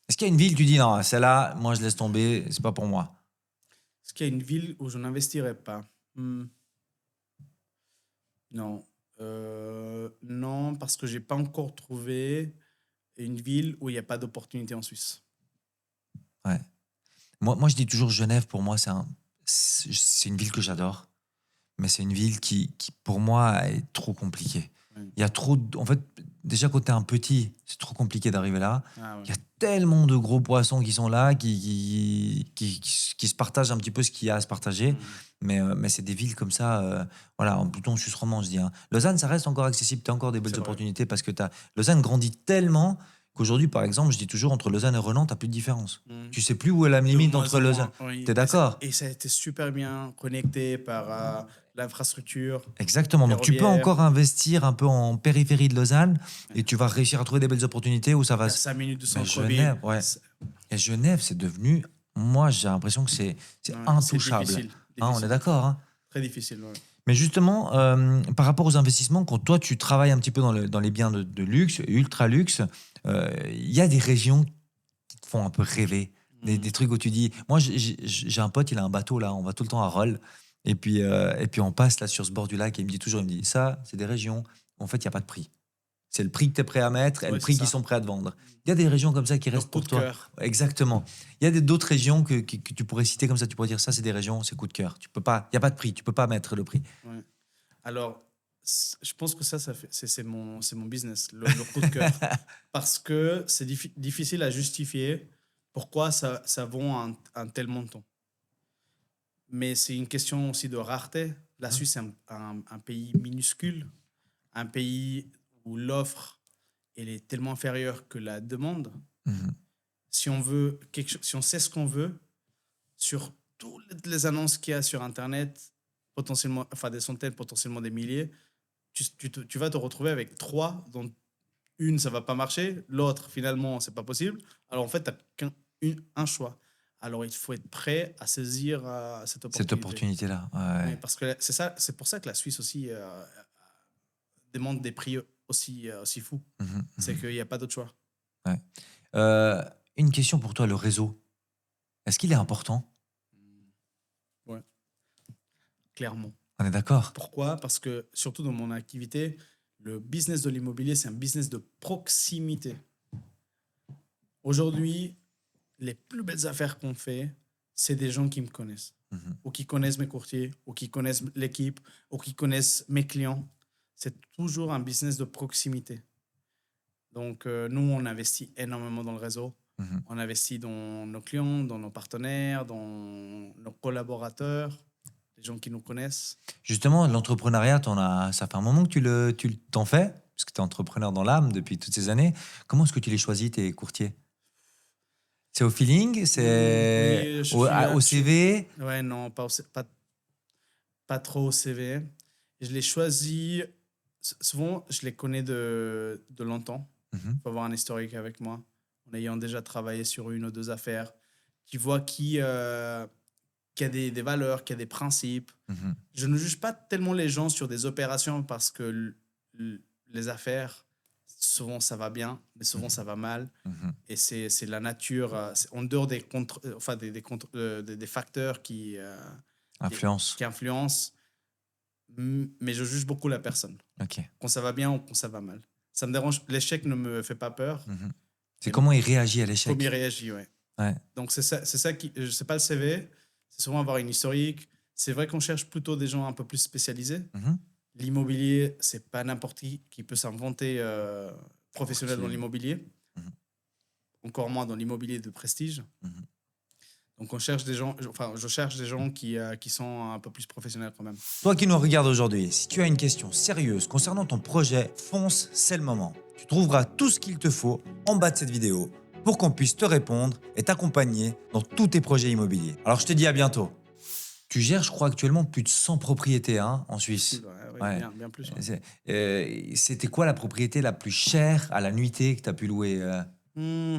Est-ce qu'il y a une ville où tu dis non, celle-là, moi je laisse tomber, c'est pas pour moi? Est-ce qu'il y a une ville où je n'investirais pas? Non. Non, parce que j'ai pas encore trouvé une ville où il n'y a pas d'opportunité en Suisse. Ouais. Moi, je dis toujours Genève, pour moi, c'est une ville que j'adore. Mais c'est une ville qui, pour moi, est trop compliquée. Ouais. Il y a trop. En fait, déjà, quand t'es un petit, c'est trop compliqué d'arriver là. Ah ouais. Il y a tellement de gros poissons qui sont là, qui se partagent un petit peu ce qu'il y a à se partager. Mais c'est des villes comme ça, voilà, plutôt en Suisse romande, je dis. Hein. Lausanne, ça reste encore accessible. Tu as encore des belles C'est vrai. opportunités parce que Lausanne grandit tellement qu'aujourd'hui, par exemple, je dis toujours, entre Lausanne et Renan, tu n'as plus de différence. Tu sais plus où est la limite De moins entre en moins, Lausanne. oui. Tu es d'accord? Et ça a été super bien connecté par l'infrastructure Exactement. Donc, tu peux ferroviaire. encore investir un peu en périphérie de Lausanne Ouais. et tu vas réussir à trouver des belles opportunités où ça va. À 5 minutes de Mais centre-ville. Genève, ouais. Et Genève, c'est devenu. Moi, j'ai l'impression que c'est Ouais, intouchable. c'est difficile. Hein, on est d'accord. Hein. Très difficile. Ouais. Mais justement, par rapport aux investissements, quand toi, tu travailles un petit peu dans les biens de luxe, ultra luxe, il y a des régions qui te font un peu rêver. Des trucs où tu dis. Moi, j'ai un pote, il a un bateau là, on va tout le temps à Rolle. Et puis on passe là sur ce bord du lac et il me dit toujours, il me dit, ça, c'est des régions où en fait, il n'y a pas de prix. C'est le prix que tu es prêt à mettre et Ouais, le c'est prix ça. qu'ils sont prêts à te vendre. Il y a des régions comme ça qui Leur restent coup pour de toi. cœur. Exactement. Il y a d'autres régions que tu pourrais citer comme ça. Tu pourrais dire, ça, c'est des régions, c'est coup de cœur. Tu peux pas, il n'y a pas de prix, tu peux pas mettre le prix. Ouais. Alors, je pense que c'est mon business, le coup de cœur. Parce que c'est difficile à justifier pourquoi ça vaut un tel montant. Mais c'est une question aussi de rareté. La Suisse est un pays minuscule, un pays où l'offre elle est tellement inférieure que la demande. Mhm. Si on veut si on sait ce qu'on veut, sur toutes les annonces qu'il y a sur Internet, potentiellement, enfin des centaines, potentiellement des milliers, tu vas te retrouver avec 3, dont une, ça va pas marcher, l'autre, finalement, c'est pas possible. Alors en fait, tu n'as qu'un choix. Alors il faut être prêt à saisir cette opportunité. Cette opportunité-là. Ouais. Oui, parce que c'est pour ça que la Suisse aussi demande des prix aussi fous. Mhm, C'est mhm. qu'il n'y a pas d'autre choix. Ouais. Une question pour toi, le réseau. Est-ce qu'il est important? Ouais, clairement. On est d'accord? Pourquoi? Parce que, surtout dans mon activité, le business de l'immobilier, c'est un business de proximité. Aujourd'hui, les plus belles affaires qu'on fait, c'est des gens qui me connaissent, Mhm. ou qui connaissent mes courtiers, ou qui connaissent l'équipe, ou qui connaissent mes clients. C'est toujours un business de proximité. Donc, nous, on investit énormément dans le réseau. Mhm. On investit dans nos clients, dans nos partenaires, dans nos collaborateurs, les gens qui nous connaissent. Justement, l'entrepreneuriat, ça fait un moment que tu t'en fais, parce que tu es entrepreneur dans l'âme depuis toutes ces années. Comment est-ce que tu les choisis, tes courtiers? C'est au feeling? C'est Oui, au CV? ouais, non, pas trop au CV. Je l'ai choisi. Souvent, je les connais de longtemps. Mhm, Il faut avoir un historique avec moi, en ayant déjà travaillé sur une ou deux affaires, qui voit qui a des valeurs, qui a des principes. mhm, Je ne juge pas tellement les gens sur des opérations parce que les affaires, souvent ça va bien, mais souvent ça va mal. mhm. Et c'est la nature, c'est en dehors enfin, des facteurs qui, Influence. qui influencent, mais je juge beaucoup la personne, Ok. quand ça va bien ou quand ça va mal. Ça me dérange, l'échec ne me fait pas peur, Mhm. C'est mais comment il réagit à comme il l'échec. réagit, ouais. Ouais. Donc c'est ça qui, c'est pas le CV, c'est souvent avoir une historique. C'est vrai qu'on cherche plutôt des gens un peu plus spécialisés. Mhm. L'immobilier, c'est pas n'importe qui peut s'inventer professionnel dans Courtier. l'immobilier, Mhm, encore moins dans l'immobilier de prestige. mhm. Donc on cherche des gens, enfin je cherche des gens qui sont un peu plus professionnels quand même. Toi qui nous regardes aujourd'hui, si tu as une question sérieuse concernant ton projet, fonce, c'est le moment. Tu trouveras tout ce qu'il te faut en bas de cette vidéo pour qu'on puisse te répondre et t'accompagner dans tous tes projets immobiliers. Alors je te dis à bientôt. Tu gères, je crois, actuellement plus de 100 propriétés hein, en Suisse. Possible, ouais, ouais, Ouais. bien plus. Ouais. C'était quoi la propriété la plus chère à la nuitée que tu as pu louer Hmm,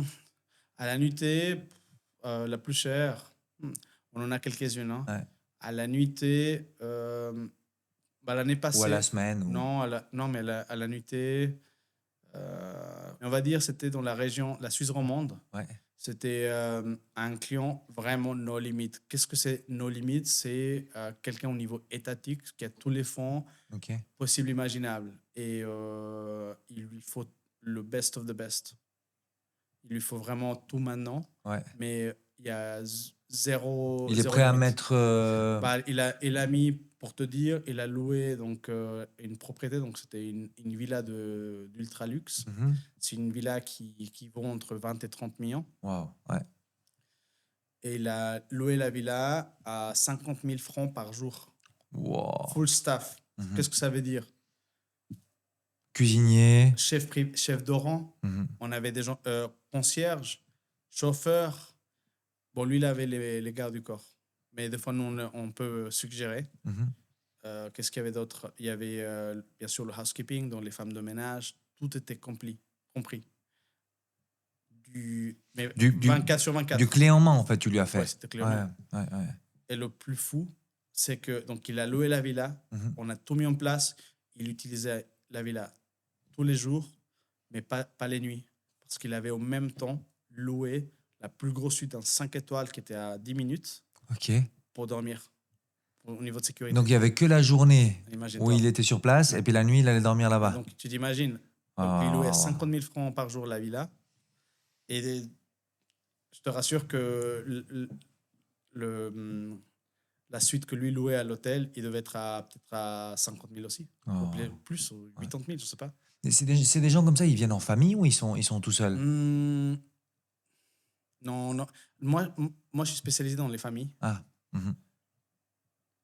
à la nuitée, la plus chère, on en a quelques-unes, hein. Ouais. À la nuitée, bah, l'année Ou à la passée, semaine ou... non, non mais à la nuitée, on va dire c'était dans la région, la Suisse romande. Ouais. C'était un client vraiment no limit. Qu'est-ce que c'est no limit? C'est quelqu'un au niveau étatique qui a tous les fonds Ok. possibles, imaginables. Et il lui faut le best of the best. Il lui faut vraiment tout maintenant, Ouais. mais il y a zéro, Il est zéro prêt à limite. mettre... Bah, il a mis, pour te dire, il a loué donc, une propriété, donc c'était une villa d'ultra luxe. Mhm. C'est une villa qui vaut entre 20 et 30 millions. Waouh. Ouais. Et il a loué la villa à 50 000 francs par jour. Wow. Full staff. Mhm. Qu'est-ce que ça veut dire? Cuisinier. Chef d'orant. Mhm. On avait des gens, concierge, chauffeur. Bon, lui, il avait les gardes du corps. Mais des fois, nous, on peut suggérer. Mhm. Qu'est-ce qu'il y avait d'autre? Il y avait bien sûr le housekeeping, donc les femmes de ménage. Tout était compris. Mais Du, du, 24 sur du 24. clé en main, en fait, tu lui as Ouais, fait. c'était clé en Ouais, main. ouais, ouais. Et le plus fou, c'est que donc il a loué la villa, Mhm. on a tout mis en place, il utilisait la villa tous les jours, mais pas les nuits. Parce qu'il avait au même temps loué la plus grosse suite en 5 étoiles qui était à 10 minutes Ok. pour dormir, au niveau de sécurité. Donc, il n'y avait que la journée où Imagine-toi. il était sur place Ouais. et puis la nuit, il allait dormir Ouais, là-bas. donc tu t'imagines, donc il louait Oh. 50 000 francs par jour la villa. Et je te rassure que le- la suite que lui louait à l'hôtel, il devait être peut-être à 50 000 aussi. Ou Oh. plus, ou 80 000, je sais pas. Et c'est des gens comme ça, ils viennent en famille ou ils sont tout seuls? Hmm, non, non. Moi, je suis spécialisé dans les familles. Ah. Mhm.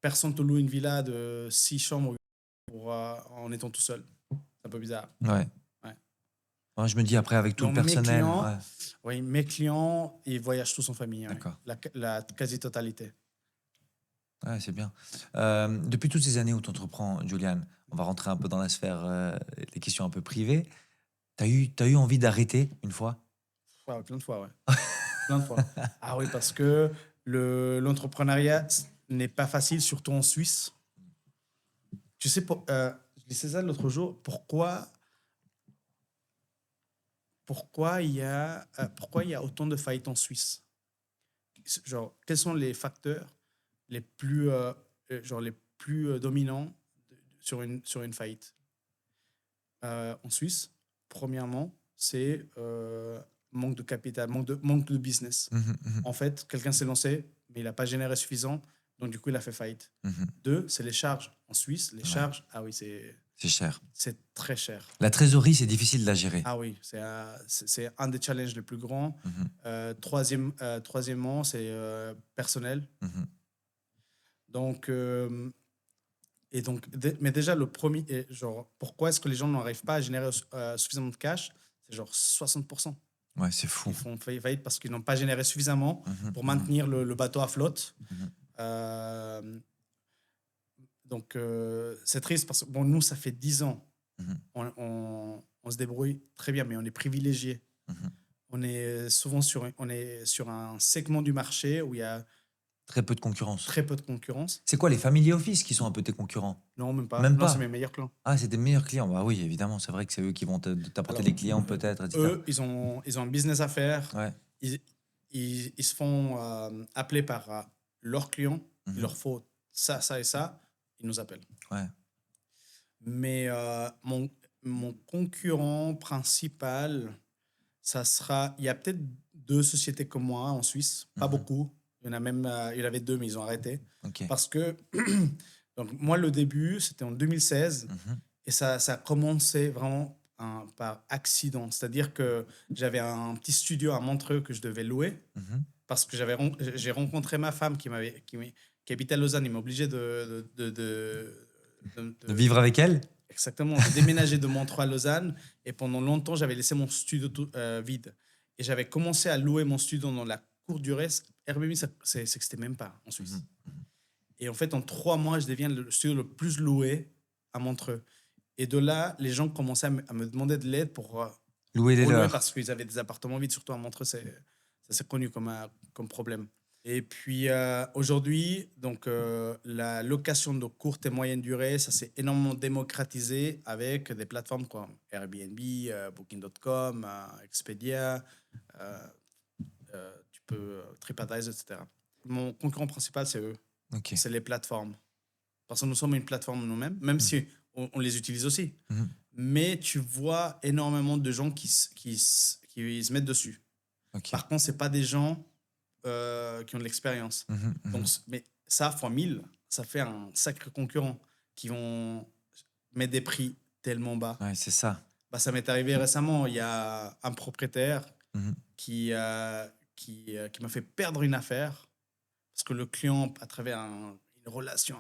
Personne te loue une villa de 6 chambres en étant tout seul. C'est un peu bizarre. Ouais. Ouais. Ouais, je me dis après, avec tout le Donc, personnel. Ouais. oui, mes clients, ils voyagent tous en famille. Ouais. D'accord. La quasi-totalité. Ouais, c'est bien. Depuis toutes ces années où tu entreprends, Julian, on va rentrer un peu dans la sphère, les questions un peu privées. T'as eu envie d'arrêter une fois? Ouais, plein de fois, ouais. Plein de fois. Ah oui, parce que l'entrepreneuriat n'est pas facile, surtout en Suisse. Tu sais, je disais ça l'autre jour, pourquoi il y a autant de faillites en Suisse? Genre, quels sont les facteurs les plus dominants sur une faillite? En Suisse, premièrement, c'est manque de capital, manque de business. Mhm, mhm, En fait, quelqu'un s'est lancé, mais il n'a pas généré suffisant, donc du coup, il a fait faillite. mhm. Deux, c'est les charges. En Suisse, les Ouais, charges, ah oui, c'est cher. c'est très cher. La trésorerie, c'est difficile à gérer. Ah oui, c'est un des challenges les plus grands. Mhm, Troisièmement, c'est personnel. mhm. Donc, mais déjà, le premier, genre, pourquoi est-ce que les gens n'arrivent pas à générer suffisamment de cash? C'est genre 60%. Ouais, c'est fou. Ils font faillite parce qu'ils n'ont pas généré suffisamment pour maintenir le bateau à flotte. Euh, donc, c'est triste parce que bon, nous, ça fait 10 ans. Mhm. On se débrouille très bien, mais on est privilégié. Mhm. On est souvent on est sur un segment du marché où il y a Très peu de concurrence. très peu de concurrence. C'est quoi, les family office qui sont un peu tes concurrents? Non, même pas. Même Non, c'est pas. mes meilleurs clients. Ah, c'est tes meilleurs clients. Bah oui, évidemment, c'est vrai que c'est eux qui vont t'apporter Alors, les clients peut-être, etc. eux, ils ont un business à faire. Ouais. Ils, ils se font appeler par leurs clients. Il Mhm. leur faut ça, ça et ça. Ils nous appellent. Ouais. Mais mon concurrent principal, ça sera. Il y a peut-être 2 sociétés comme moi en Suisse, pas beaucoup. Il y en a même, il y en avait 2, mais ils ont arrêté. Ok. Parce que, donc, moi, le début, c'était en 2016 Mhm. et ça a commencé vraiment par accident. C'est-à-dire que j'avais un petit studio à Montreux que je devais louer Mhm. parce que j'ai rencontré ma femme qui habitait à Lausanne. Il m'a obligé De vivre avec elle? exactement, de déménager de Montreux à Lausanne. Et pendant longtemps, j'avais laissé mon studio vide. Et j'avais commencé à louer mon studio dans la courte durée. Airbnb, c'est que c'était même pas en Suisse. Et en fait, en 3 mois, je deviens le studio le plus loué à Montreux. Et de là, les gens commençaient à me demander de l'aide pour Louer les louer leurs. parce qu'ils avaient des appartements vides, surtout à Montreux, ça c'est connu comme problème. Et puis aujourd'hui, donc la location de courte et moyenne durée, ça s'est énormément démocratisé avec des plateformes comme Airbnb, Booking.com, Expedia, euh, tu peux TripAdvisor, etc. Mon concurrent principal, c'est eux, Ok. c'est les plateformes. Parce que nous sommes une plateforme nous-mêmes, même si on les utilise aussi. Mhm. Mais tu vois énormément de gens qui se mettent dessus. Ok. Par contre, c'est pas des gens qui ont de l'expérience. Mhm. Donc, mais ça, fois 1000, ça fait un sacré concurrent qui vont mettre des prix tellement bas. Ouais, c'est ça. Bah, ça m'est arrivé récemment. Il y a un propriétaire Mhm. qui m'a fait perdre une affaire parce que le client, à travers une relation,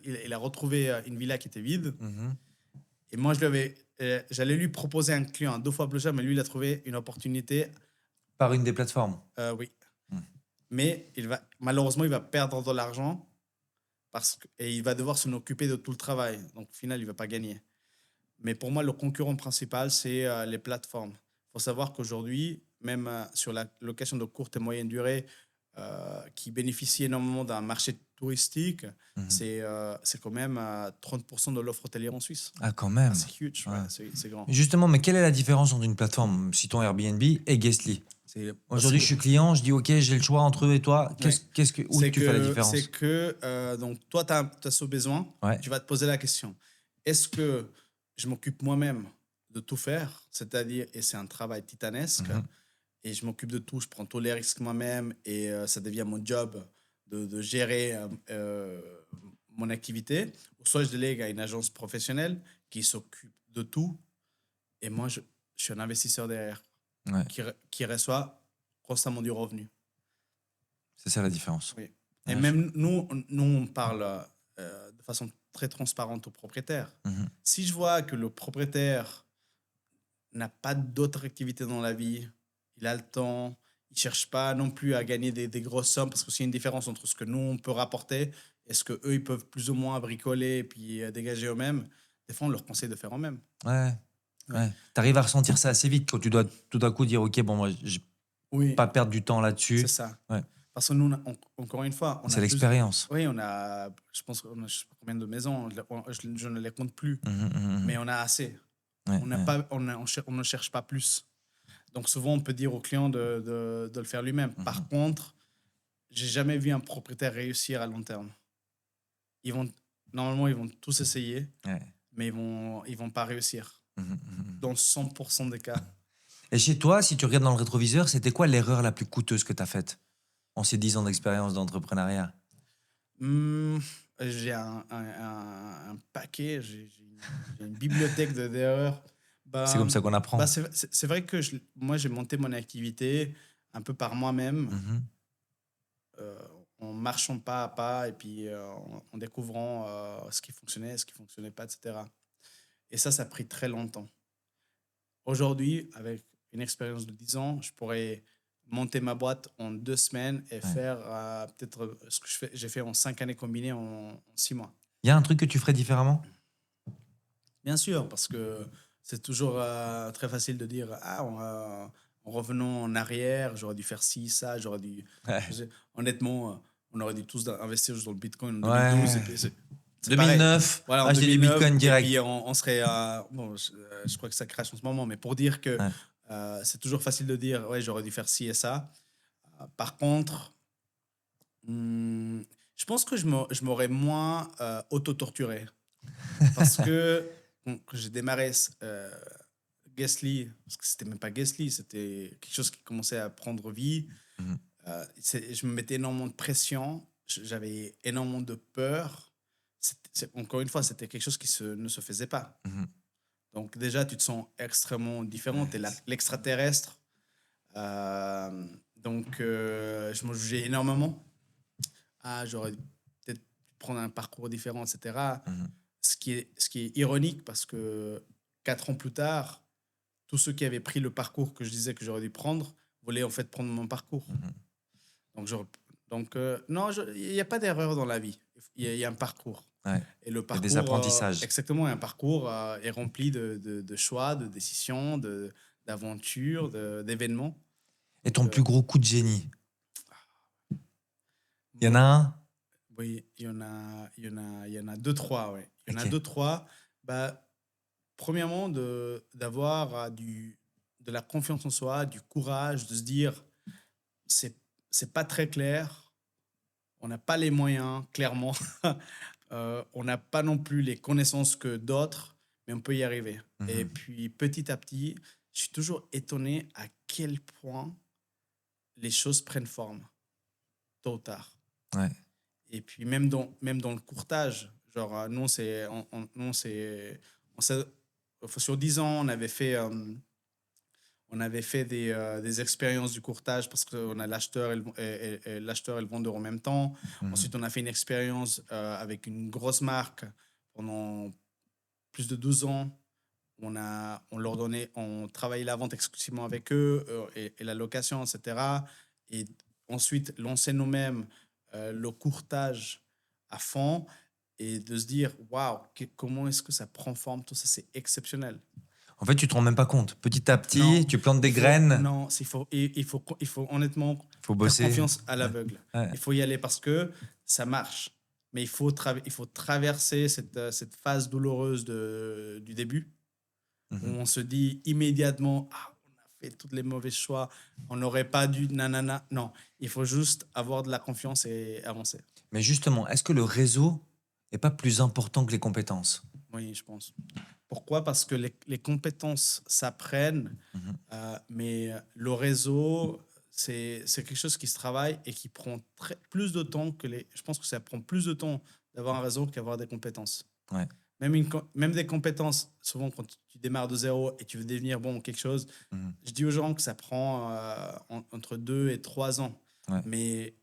il a retrouvé une villa qui était vide. Mhm. Et moi, j'allais lui proposer un client à 2 fois plus cher, mais lui, il a trouvé une opportunité. Par une des plateformes. Oui. Mhm. Mais malheureusement, il va perdre de l'argent et il va devoir s'en occuper de tout le travail. Donc, au final, il ne va pas gagner. Mais pour moi, le concurrent principal, c'est les plateformes. Il faut savoir qu'aujourd'hui, même sur la location de courte et moyenne durée, qui bénéficie énormément d'un marché touristique, Mhm. c'est quand même 30% de l'offre hôtelière en Suisse. Ah, quand même. C'est huge, ouais, Ouais. c'est grand. Justement, mais quelle est la différence entre une plateforme, citons Airbnb, et Guestly? C'est- Aujourd'hui, je suis client, je dis OK, j'ai le choix entre eux et toi. Où tu fais la différence? C'est que, donc, toi, tu as ce besoin, Ouais. tu vas te poser la question. Est-ce que je m'occupe moi-même de tout faire, c'est-à-dire, et c'est un travail titanesque, Mhm. et je m'occupe de tout, je prends tous les risques moi-même, et ça devient mon job de gérer mon activité, ou soit je délègue à une agence professionnelle qui s'occupe de tout, et moi, je suis un investisseur derrière, Ouais, qui reçoit constamment du revenu. c'est ça la différence. Oui. Et Ouais, même nous, on parle de façon très transparente aux propriétaires. Mhm. Si je vois que le propriétaire n'a pas d'autres activités dans la vie, il a le temps, il cherche pas non plus à gagner des grosses sommes, parce que s'il y a une différence entre ce que nous, on peut rapporter et ce qu'eux, ils peuvent plus ou moins bricoler et puis dégager eux-mêmes, des fois, on leur conseille de faire eux-mêmes. Ouais, Ouais. ouais. T'arrives à ressentir ça assez vite quand tu dois tout d'un coup dire OK, bon, moi, je vais Oui, pas perdre du temps c'est là-dessus. ça. Ouais. Parce que nous, encore une fois, on C'est a l'expérience. Oui, je pense qu'on a je sais pas combien de maisons, je ne les compte plus, Mhm, mhm, mais mhm. on a assez. Ouais, On n'a ouais. pas, on ne cherche pas plus. Donc souvent, on peut dire au client de le faire lui-même. Par contre, j'ai jamais vu un propriétaire réussir à long terme. Normalement, ils vont tous essayer, Ouais. mais ils vont pas réussir. Mhm, mhm. Dans 100% des cas. Et chez toi, si tu regardes dans le rétroviseur, c'était quoi l'erreur la plus coûteuse que tu as faite en ces 10 ans d'expérience d'entrepreneuriat? Hmm, j'ai un paquet, j'ai une bibliothèque d'erreurs. C'est comme ça qu'on apprend. C'est vrai que moi, j'ai monté mon activité un peu par moi-même, Mhm. en marchant pas à pas et puis en découvrant ce qui fonctionnait, ce qui fonctionnait pas, etc. Et ça a pris très longtemps. Aujourd'hui, avec une expérience de 10 ans, je pourrais monter ma boîte en 2 semaines et faire peut-être ce que j'ai fait en 5 années combinées en 6 mois. Il y a un truc que tu ferais différemment? Bien sûr, parce que c'est toujours très facile de dire en revenant en arrière, j'aurais dû faire ci, ça, j'aurais dû. Ouais. Honnêtement, on aurait dû tous investir dans le Bitcoin en 2012. Ouais. Et puis c'est pareil. 2009, Voilà, en acheter du 2009. Bitcoin Et direct. puis on serait. Bon, je crois que ça crache en ce moment, mais pour dire que Ouais. c'est toujours facile de dire, ouais, j'aurais dû faire ci et ça. Par contre, je pense que je m'aurais moins auto-torturé. Parce que quand j'ai démarré Guestly, parce que c'était même pas Guestly, c'était quelque chose qui commençait à prendre vie, Mhm. je me mettais énormément de pression, j'avais énormément de peur. Encore une fois, c'était quelque chose qui ne se faisait pas. Mhm. Donc déjà, tu te sens extrêmement différent, tu es l'extraterrestre. Donc, je me jugeais énormément. J'aurais peut-être pu prendre un parcours différent, etc. Mhm. Ce qui est ironique parce que 4 ans plus tard, tous ceux qui avaient pris le parcours que je disais que j'aurais dû prendre voulaient en fait prendre mon parcours. Mhm. Non, il n'y a pas d'erreur dans la vie. Il y a un parcours. Ouais. Et le Il y a des parcours, apprentissages. exactement, un parcours est rempli de choix, de décisions, d'aventures, d'événements. Et ton Donc, plus gros coup de génie? Il y en a un? oui, il y en a deux, trois, ouais. Il y en a Ok. deux, trois. Bah, premièrement, d'avoir de la confiance en soi, du courage, de se dire, c'est, c'est pas très clair, on n'a pas les moyens, clairement. On n'a pas non plus les connaissances que d'autres, mais on peut y arriver. Et Mhm. puis, petit à petit, je suis toujours étonné à quel point les choses prennent forme, tôt ou tard. Ouais. Et puis même dans le courtage, genre nous, sur 10 ans, on avait fait des expériences du courtage parce qu'on a l'acheteur et le vendeur en même temps. Mhm. Ensuite, on a fait une expérience avec une grosse marque pendant plus de 12 ans. On travaillait la vente exclusivement avec eux et la location, etc. Et ensuite, lancer nous-mêmes le courtage à fond et de se dire, waouh, comment est-ce que ça prend forme, tout ça, c'est exceptionnel. En fait, tu te rends même pas compte. Petit à petit, Non, tu plantes des graines. non, il faut honnêtement Il faut faire bosser. confiance à Ouais. l'aveugle. Ouais. Il faut y aller parce que ça marche. Mais il faut traverser cette phase douloureuse du début où Mhm. on se dit immédiatement, on a fait tous les mauvais choix, on n'aurait pas dû, nanana. Non, il faut juste avoir de la confiance et avancer. Mais justement, est-ce que le réseau est pas plus important que les compétences? Oui, je pense. Pourquoi? Parce que les compétences s'apprennent, Mhm. mais le réseau, c'est quelque chose qui se travaille et qui prend plus de temps que les. Je pense que ça prend plus de temps d'avoir un réseau qu'avoir des compétences. Ouais. Même des compétences, souvent quand tu démarres de zéro et tu veux devenir bon en quelque chose, Mhm. je dis aux gens que ça prend entre 2 et 3 ans. Ouais. Mais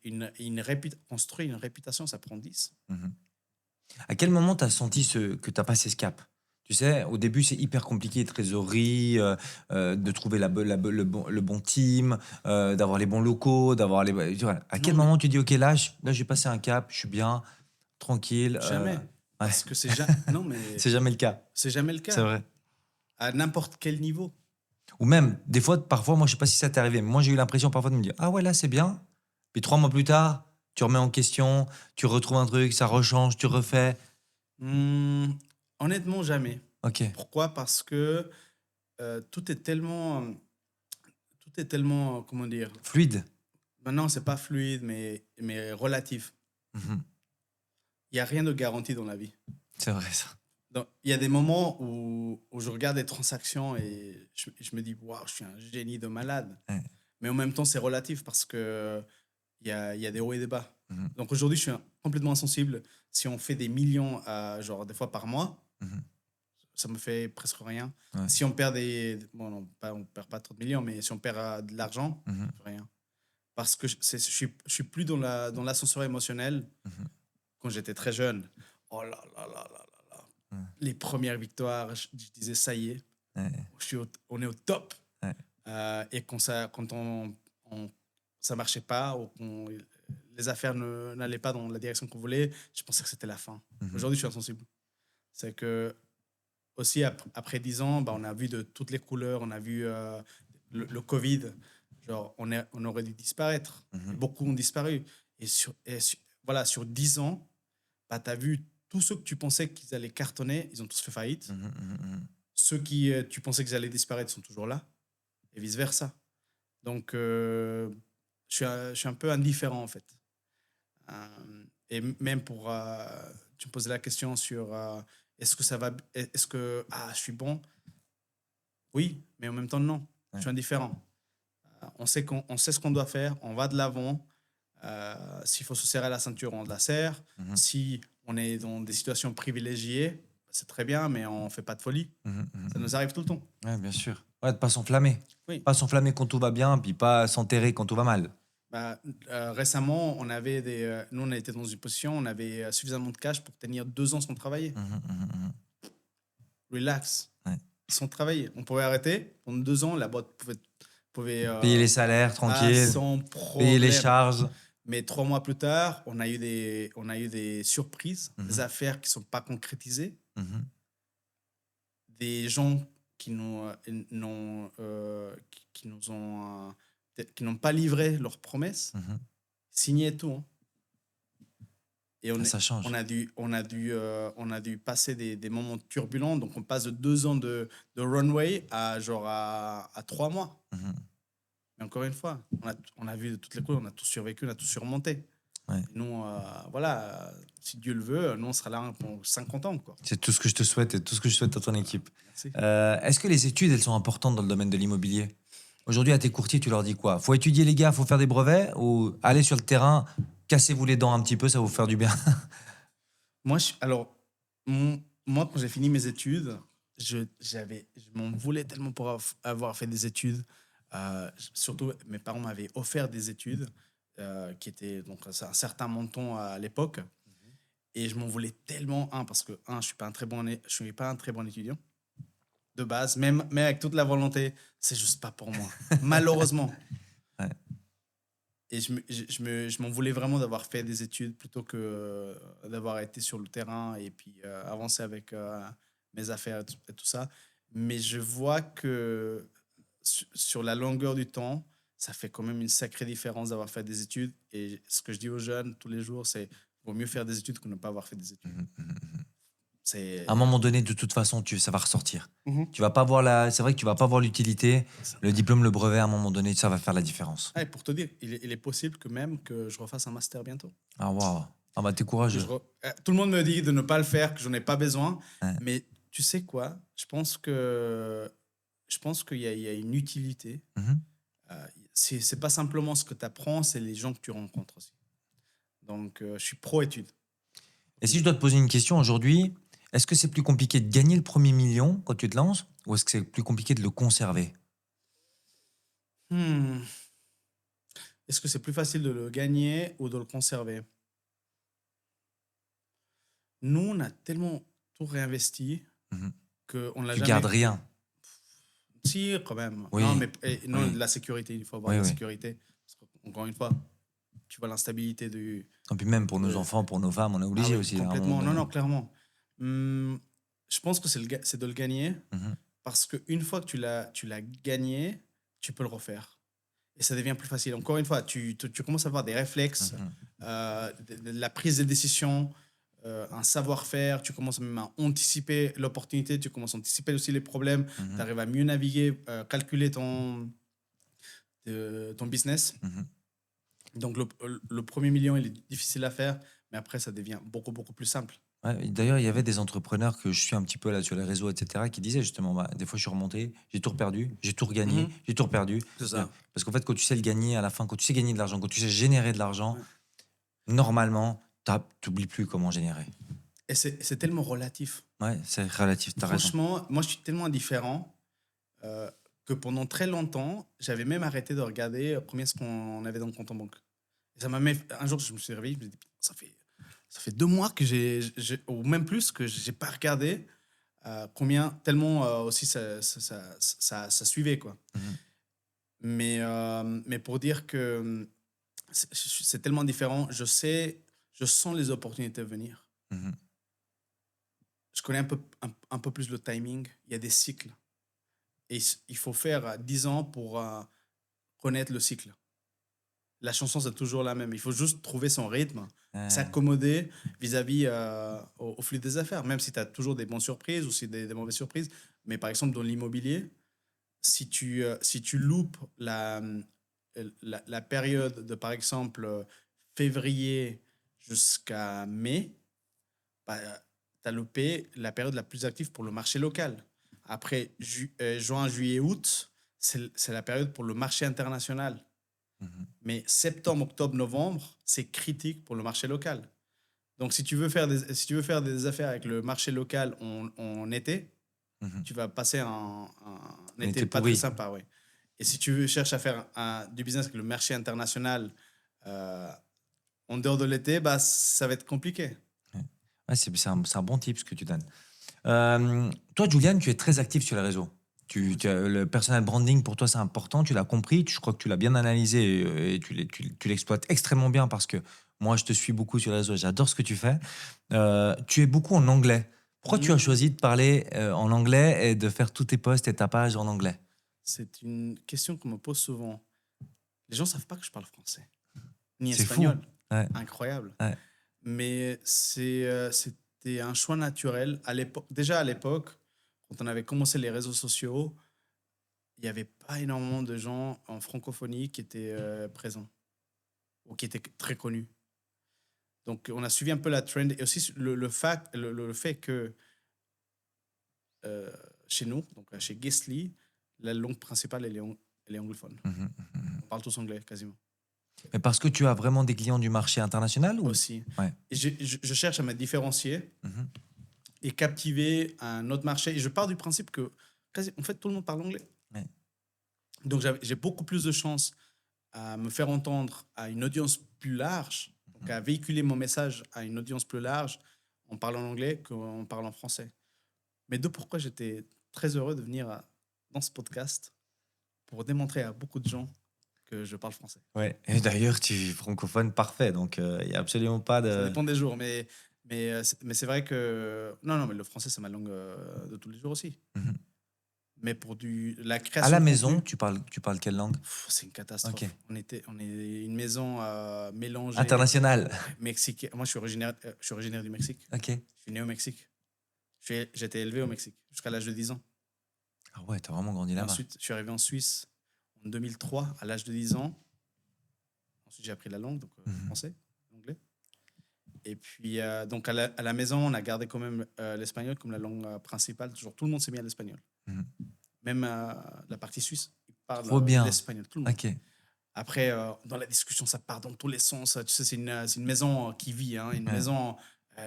construire une réputation, ça prend 10. Mhm. À quel moment tu as senti que tu as passé ce cap? Tu sais, au début, c'est hyper compliqué, trésorerie, de trouver le bon team, d'avoir les bons locaux, d'avoir les. Tu vois, à quel Non, mais moment tu dis, OK, là, j'ai passé un cap, je suis bien, tranquille. jamais. Ouais, Parce que non, mais c'est jamais le cas. c'est jamais le C'est cas. vrai. À n'importe quel niveau. Ou même, des fois, parfois, moi, je sais pas si ça t'est arrivé, mais moi, j'ai eu l'impression parfois de me dire, ah ouais, là, c'est bien. Puis 3 mois plus tard, tu remets en question, tu retrouves un truc, ça rechange, tu refais. Hmm, honnêtement, jamais. OK. Pourquoi? Parce que tout est tellement, comment dire, Fluide. maintenant, c'est pas fluide, mais relatif. Mhm. Il n'y a rien de garanti dans la vie. C'est vrai, ça. Donc, il y a des moments où je regarde les transactions et je me dis, waouh, je suis un génie de malade. Ouais. Mais en même temps, c'est relatif parce que il y a des hauts et des bas. Mhm. Donc aujourd'hui, je suis complètement insensible. Si on fait des millions, genre des fois par mois, Mhm. ça me fait presque rien. Ouais. Si on perd bon, non, on perd pas trop de millions, mais si on perd de l'argent, Mhm. ça fait rien. Parce que je suis plus dans l'ascenseur émotionnel Mhm. quand j'étais très jeune. Oh là là là là là là. Ouais. Les premières victoires, je disais, ça y est, Ouais. on est au top. Ouais. Et quand ça marchait pas ou les affaires n'allaient pas dans la direction qu'on voulait, je pensais que c'était la fin. Mhm. Aujourd'hui, je suis insensible. C'est que aussi après 10 ans, bah, on a vu de toutes les couleurs, on a vu le Covid, genre on aurait dû disparaître. Et Mhm. beaucoup ont disparu. Voilà, sur 10 ans, bah, tu as vu tous ceux que tu pensais qu'ils allaient cartonner, ils ont tous fait faillite. Mhm. Mhm. Ceux qui tu pensais qu'ils allaient disparaître sont toujours là, et vice-versa. Donc, je suis un peu indifférent, en fait. Et même tu me posais la question sur est-ce que ça va, est-ce que je suis bon? Oui, mais en même temps, non. Je Ouais. suis indifférent. On sait ce qu'on doit faire, on va de l'avant. S'il faut se serrer la ceinture, on la serre. Mhm. Si on est dans des situations privilégiées, c'est très bien, mais on ne fait pas de folie. Mhm. Mhm. Ça nous arrive tout le temps. Ouais, bien sûr. Ouais, de pas s'enflammer. Oui. Pas s'enflammer quand tout va bien, puis pas s'enterrer quand tout va mal. Bah, récemment, nous, on a été dans une position, on avait suffisamment de cash pour tenir 2 ans sans travailler. Mhm. Mhm. Mhm. Relax. Ouais. Sans travailler. On pouvait arrêter. Pendant 2 ans, la boîte pouvait Payer les salaires tranquille, sans payer les problème. charges. Mais 3 mois plus tard, on a eu des surprises, des Mhm. affaires qui ne sont pas concrétisées, Mhm. des gens qui nous ont, qui n'ont pas livré leurs promesses, Mhm. signé et tout. Hein. Et Ça change. on a dû passer des moments turbulents. Donc, on passe de 2 ans de runway à genre à 3 mois. Mhm. Mais encore une fois, on a vu de toutes les couleurs, on a tout survécu, on a tout surmonté. Ouais. Et nous, voilà, si Dieu le veut, nous, on sera là pour 50 ans. Quoi. C'est tout ce que je te souhaite et tout ce que je souhaite à ton équipe. Merci. Est-ce que les études, elles sont importantes dans le domaine de l'immobilier? Aujourd'hui, à tes courtiers, tu leur dis quoi? Faut étudier les gars, faut faire des brevets ou aller sur le terrain, cassez-vous les dents un petit peu, ça va vous faire du bien. Alors, moi, quand j'ai fini mes études, je m'en voulais tellement pour avoir fait des études. Surtout, mes parents m'avaient offert des études qui étaient donc un certain montant à l'époque. Et je m'en voulais tellement, parce que, je suis pas je suis pas un très bon étudiant de base, même avec toute la volonté, c'est juste pas pour moi. Malheureusement. Ouais. Et je m'en voulais vraiment d'avoir fait des études plutôt que d'avoir été sur le terrain et puis avancer avec mes affaires et tout ça. Mais je vois que sur la longueur du temps, ça fait quand même une sacrée différence d'avoir fait des études. Et ce que je dis aux jeunes tous les jours, c'est vaut mieux faire des études que ne pas avoir fait des études. Mhm. Mhm. À un C'est moment donné, de toute façon, ça va ressortir. Mhm. Tu vas pas voir c'est vrai que tu vas pas voir l'utilité. C'est ça. Le diplôme, le brevet, à un moment donné, ça va faire la différence. Et pour te dire, il est possible que même que je refasse un master bientôt. Ah, waouh. Ah, bah, t'es courageux. Tout le monde me dit de ne pas le faire, que j'en ai pas besoin. Ouais. Mais tu sais quoi? Je pense qu'il y a une utilité. Mhm. C'est pas simplement ce que tu apprends, c'est les gens que tu rencontres aussi. Donc, je suis pro-études. Et si je dois te poser une question aujourd'hui, est-ce que c'est plus compliqué de gagner le premier million quand tu te lances ou est-ce que c'est plus compliqué de le conserver? Hmm. Est-ce que c'est plus facile de le gagner ou de le conserver? Nous, on a tellement tout réinvesti Mhm. qu'on l'a Tu jamais. gardes rien. Si, quand même. Oui. Non, mais non, Oui. la sécurité, il faut avoir Oui, la oui. sécurité. Parce que, encore une fois, tu vois l'instabilité du. Et puis même pour nos enfants, pour nos femmes, on est obligé Oui, aussi à un moment complètement. Non, donné. non, clairement. Je pense que c'est de le gagner Mhm. parce qu'une fois que tu l'as gagné, tu peux le refaire. Et ça devient plus facile. Encore une fois, tu commences à avoir des réflexes, Mhm. de la prise de décision, un savoir-faire. Tu commences même à anticiper l'opportunité, tu commences à anticiper aussi les problèmes. Mhm. Tu arrives à mieux naviguer, calculer ton business. Mhm. Donc, le premier million, il est difficile à faire, mais après, ça devient beaucoup, beaucoup plus simple. Ouais, et d'ailleurs, il y avait des entrepreneurs que je suis un petit peu là sur les réseaux, etc., qui disaient justement, bah, des fois, je suis remonté, j'ai tout perdu, j'ai tout regagné, Mhm. j'ai tout reperdu. C'est ça. Parce qu'en fait, quand tu sais le gagner à la fin, quand tu sais gagner de l'argent, quand tu sais générer de l'argent, Ouais. normalement, t'oublies plus comment générer. Et c'est tellement relatif. Ouais, c'est relatif, t'as raison. Franchement, moi, je suis tellement indifférent que pendant très longtemps, j'avais même arrêté de regarder combien est-ce qu'on avait dans le compte en banque. Et ça m'a un jour, je me suis réveillé, je me suis dit, ça fait 2 mois que ou même plus, que j'ai pas regardé combien, tellement aussi ça suivait, quoi. Mhm. Mais pour dire que c'est tellement différent, je sens les opportunités venir. Mhm. Je connais un peu plus le timing. Il y a des cycles. Et il faut faire 10 ans pour connaître le cycle. La chanson, c'est toujours la même. Il faut juste trouver son rythme, s'accommoder vis-à-vis au flux des affaires, même si tu as toujours des bonnes surprises ou si des mauvaises surprises. Mais par exemple, dans l'immobilier, si tu loupes la période de, par exemple, février jusqu'à mai, bah, tu as loupé la période la plus active pour le marché local. Après juin, juillet, août, c'est la période pour le marché international. Mhm. Mais septembre, octobre, novembre, c'est critique pour le marché local. Donc, si tu veux faire des affaires avec le marché local en été, Mhm. tu vas passer un On été était pas très pourri. sympa. Ouais. Et si tu cherches à faire du business avec le marché international en dehors de l'été, bah, ça va être compliqué. Ouais, c'est un bon tip ce que tu donnes. Toi, Julian, tu es très actif sur les réseaux. Le personal branding, pour toi, c'est important. Tu l'as compris. Je crois que tu l'as bien analysé et tu l'exploites extrêmement bien parce que moi, je te suis beaucoup sur les réseaux. J'adore ce que tu fais. Tu es beaucoup en anglais. Pourquoi tu as Mhm. choisi de parler en anglais et de faire tous tes posts et ta page en anglais? C'est une question qu'on me pose souvent. Les gens ne savent pas que je parle français, ni C'est fou. espagnol. Ouais, Incroyable. ouais. Mais c'était un choix naturel. Déjà à l'époque, quand on avait commencé les réseaux sociaux, il n'y avait pas énormément de gens en francophonie qui étaient présents ou qui étaient très connus. Donc, on a suivi un peu la trend et aussi le fait que euh, chez nous, donc chez Guestly, la langue principale, elle est anglophone. Mhm, mhm. On parle tous anglais quasiment. Mais parce que tu as vraiment des clients du marché international ou? Aussi. Ouais. Et je cherche à me différencier Mhm. et captiver un autre marché. Et je pars du principe que, en fait, tout le monde parle anglais. Ouais. Donc, j'ai beaucoup plus de chances à me faire entendre à une audience plus large, donc à véhiculer mon message à une audience plus large en parlant anglais qu'en parlant français. Mais d'où pourquoi j'étais très heureux de venir dans ce podcast pour démontrer à beaucoup de gens que je parle français. Ouais. Et d'ailleurs, tu es francophone parfait, donc il n'y a absolument pas Ça de. dépend des jours, mais c'est vrai que... Non, non, mais le français, c'est ma langue de tous les jours aussi. Mhm. Mais pour la À création la de maison, contenu, tu parles quelle langue? c'est une Ok. catastrophe. On est une maison mélangée International. mexicaine. Moi, je suis originaire du Mexique. Ok. Je suis né au Mexique. J'ai été élevé au Mexique jusqu'à l'âge de 10 ans. Ah ouais, t'as vraiment grandi Et là-bas. ensuite, je suis arrivé en Suisse en 2003 à l'âge de 10 ans. Ensuite, j'ai appris la langue, donc Mhm. français, anglais. Et puis, donc à la maison, on a gardé quand même l'espagnol comme la langue principale. Toujours, tout le monde s'est mis à l'espagnol. Mhm. Même la partie suisse, ils parlent Trop bien. l'espagnol, tout le monde. Ok. Après, dans la discussion, ça part dans tous les sens. Tu sais, c'est une maison qui vit, hein, une Ouais. maison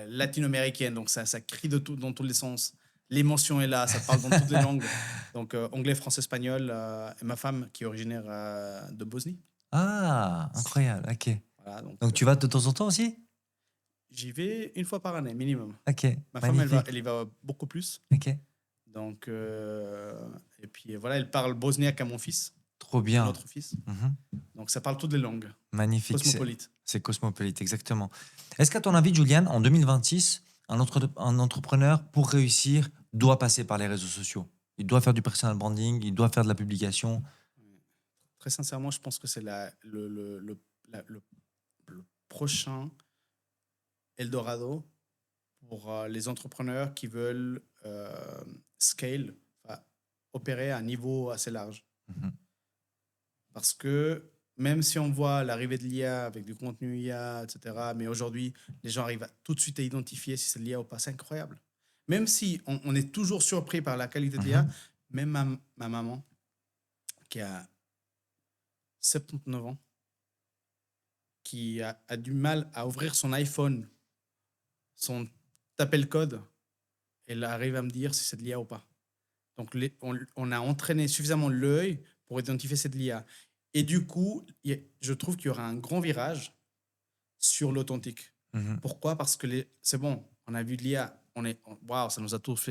latino-américaine. Donc, ça crie dans tous les sens. L'émotion est là, ça parle dans toutes les langues. Donc, anglais, français, espagnol. Et ma femme, qui est originaire de Bosnie. Ah, incroyable. Ok. Voilà, donc, Donc tu vas de temps en temps aussi? j'y vais une fois par année, minimum. Ok. Ma femme, Magnifique. elle y va beaucoup plus. Ok. Donc, et puis voilà, elle parle bosniaque à mon fils, Trop mon bien. autre fils. Mhm. Donc, ça parle toutes les langues. Magnifique. Cosmopolite. C'est cosmopolite, exactement. Est-ce qu'à ton avis, Julian, en 2026, un entrepreneur, pour réussir, doit passer par les réseaux sociaux? Il doit faire du personal branding, il doit faire de la publication. Très sincèrement, je pense que c'est le prochain Eldorado pour les entrepreneurs qui veulent scale, enfin, opérer à un niveau assez large. Mhm. Parce que même si on voit l'arrivée de l'IA avec du contenu IA, etc., mais aujourd'hui, les gens arrivent tout de suite à identifier si c'est de l'IA ou pas. C'est incroyable. Même si on est toujours surpris par la qualité de l'IA, Mhm. même ma maman, qui a 79 ans, qui a du mal à ouvrir son iPhone, son taper le code, elle arrive à me dire si c'est de l'IA ou pas. Donc, on a entraîné suffisamment l'œil pour identifier cette l'IA. Et du coup, je trouve qu'il y aura un grand virage sur l'authentique. Mhm. Pourquoi? Parce que c'est bon, on a vu de l'IA, waouh, ça nous a tous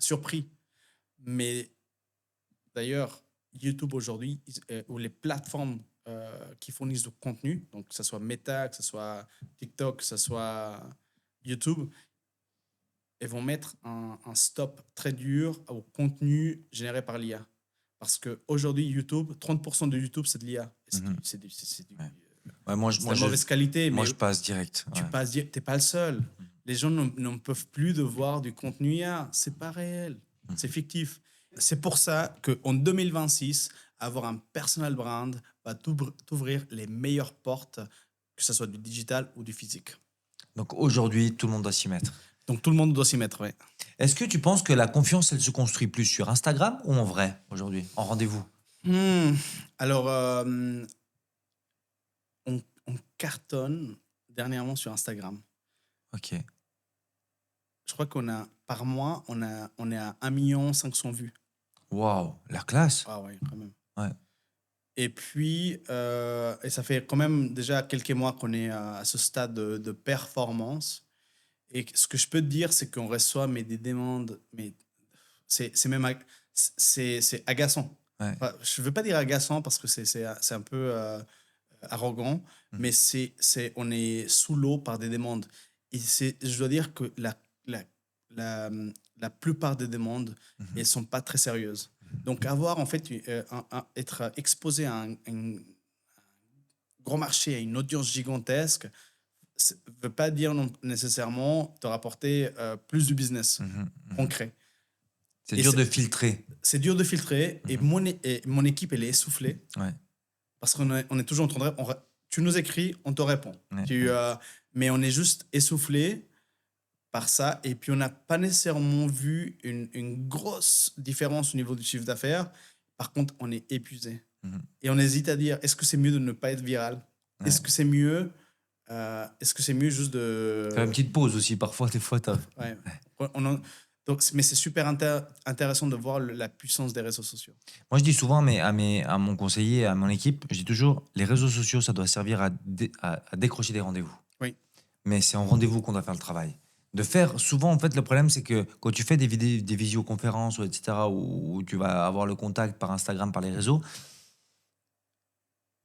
surpris. Mais d'ailleurs, YouTube aujourd'hui, ou les plateformes qui fournissent du contenu, donc que ce soit Meta, que ce soit TikTok, que ce soit YouTube, elles vont mettre un stop très dur au contenu généré par l'IA. Parce qu'aujourd'hui, YouTube, 30% de YouTube, c'est de l'IA. Et Mhm. c'est Ouais. Ouais, moi, de la mauvaise qualité, mais je passe direct. tu Ouais. passes, t'es pas le seul. Les gens n'en peuvent plus de voir du contenu IA. C'est pas réel. C'est fictif. C'est pour ça qu'en 2026, avoir un personal brand va t'ouvrir les meilleures portes, que ce soit du digital ou du physique. Donc aujourd'hui, tout le monde doit s'y mettre. Donc tout le monde doit s'y mettre, ouais. Est-ce que tu penses que la confiance, elle se construit plus sur Instagram ou en vrai aujourd'hui, en rendez-vous? Hmm. Alors, on cartonne dernièrement sur Instagram. Ok. Je crois par mois, on est à 1 500 000 vues. Waouh, la classe. Ah ouais, quand même. Ouais. Et puis, et ça fait quand même déjà quelques mois qu'on est à ce stade de performance. Et ce que je peux te dire, c'est qu'on reçoit des demandes, mais c'est même c'est agaçant. Ouais. Enfin, je ne veux pas dire agaçant parce que c'est un peu arrogant, mais on est sous l'eau par des demandes. Et je dois dire que la, la, la plupart des demandes, elles ne sont pas très sérieuses. Donc, avoir en fait, être exposé à un gros marché, à une audience gigantesque, ne veut pas dire nécessairement te rapporter plus du business concret. C'est Et dur de filtrer. c'est dur de filtrer. Et mon équipe, elle est essoufflée Ouais. parce on est toujours en train de... tu nous écris, on te répond. Ouais. Mais on est juste essoufflé par ça. Et puis, on n'a pas nécessairement vu une grosse différence au niveau du chiffre d'affaires. Par contre, on est épuisé. Et on hésite à dire, est-ce que c'est mieux de ne pas être viral? Ouais. Est-ce que c'est mieux juste de... Faire une petite pause aussi, parfois, des fois, t'as... Ouais. Donc, mais c'est super intéressant de voir la puissance des réseaux sociaux. Moi, je dis souvent à mon conseiller, à mon équipe, je dis toujours, les réseaux sociaux, ça doit servir à décrocher des rendez-vous. Oui. Mais c'est en rendez-vous qu'on doit faire le travail. De faire, souvent, en fait, le problème, c'est que quand tu fais des visioconférences, etc., où tu vas avoir le contact par Instagram, par les réseaux,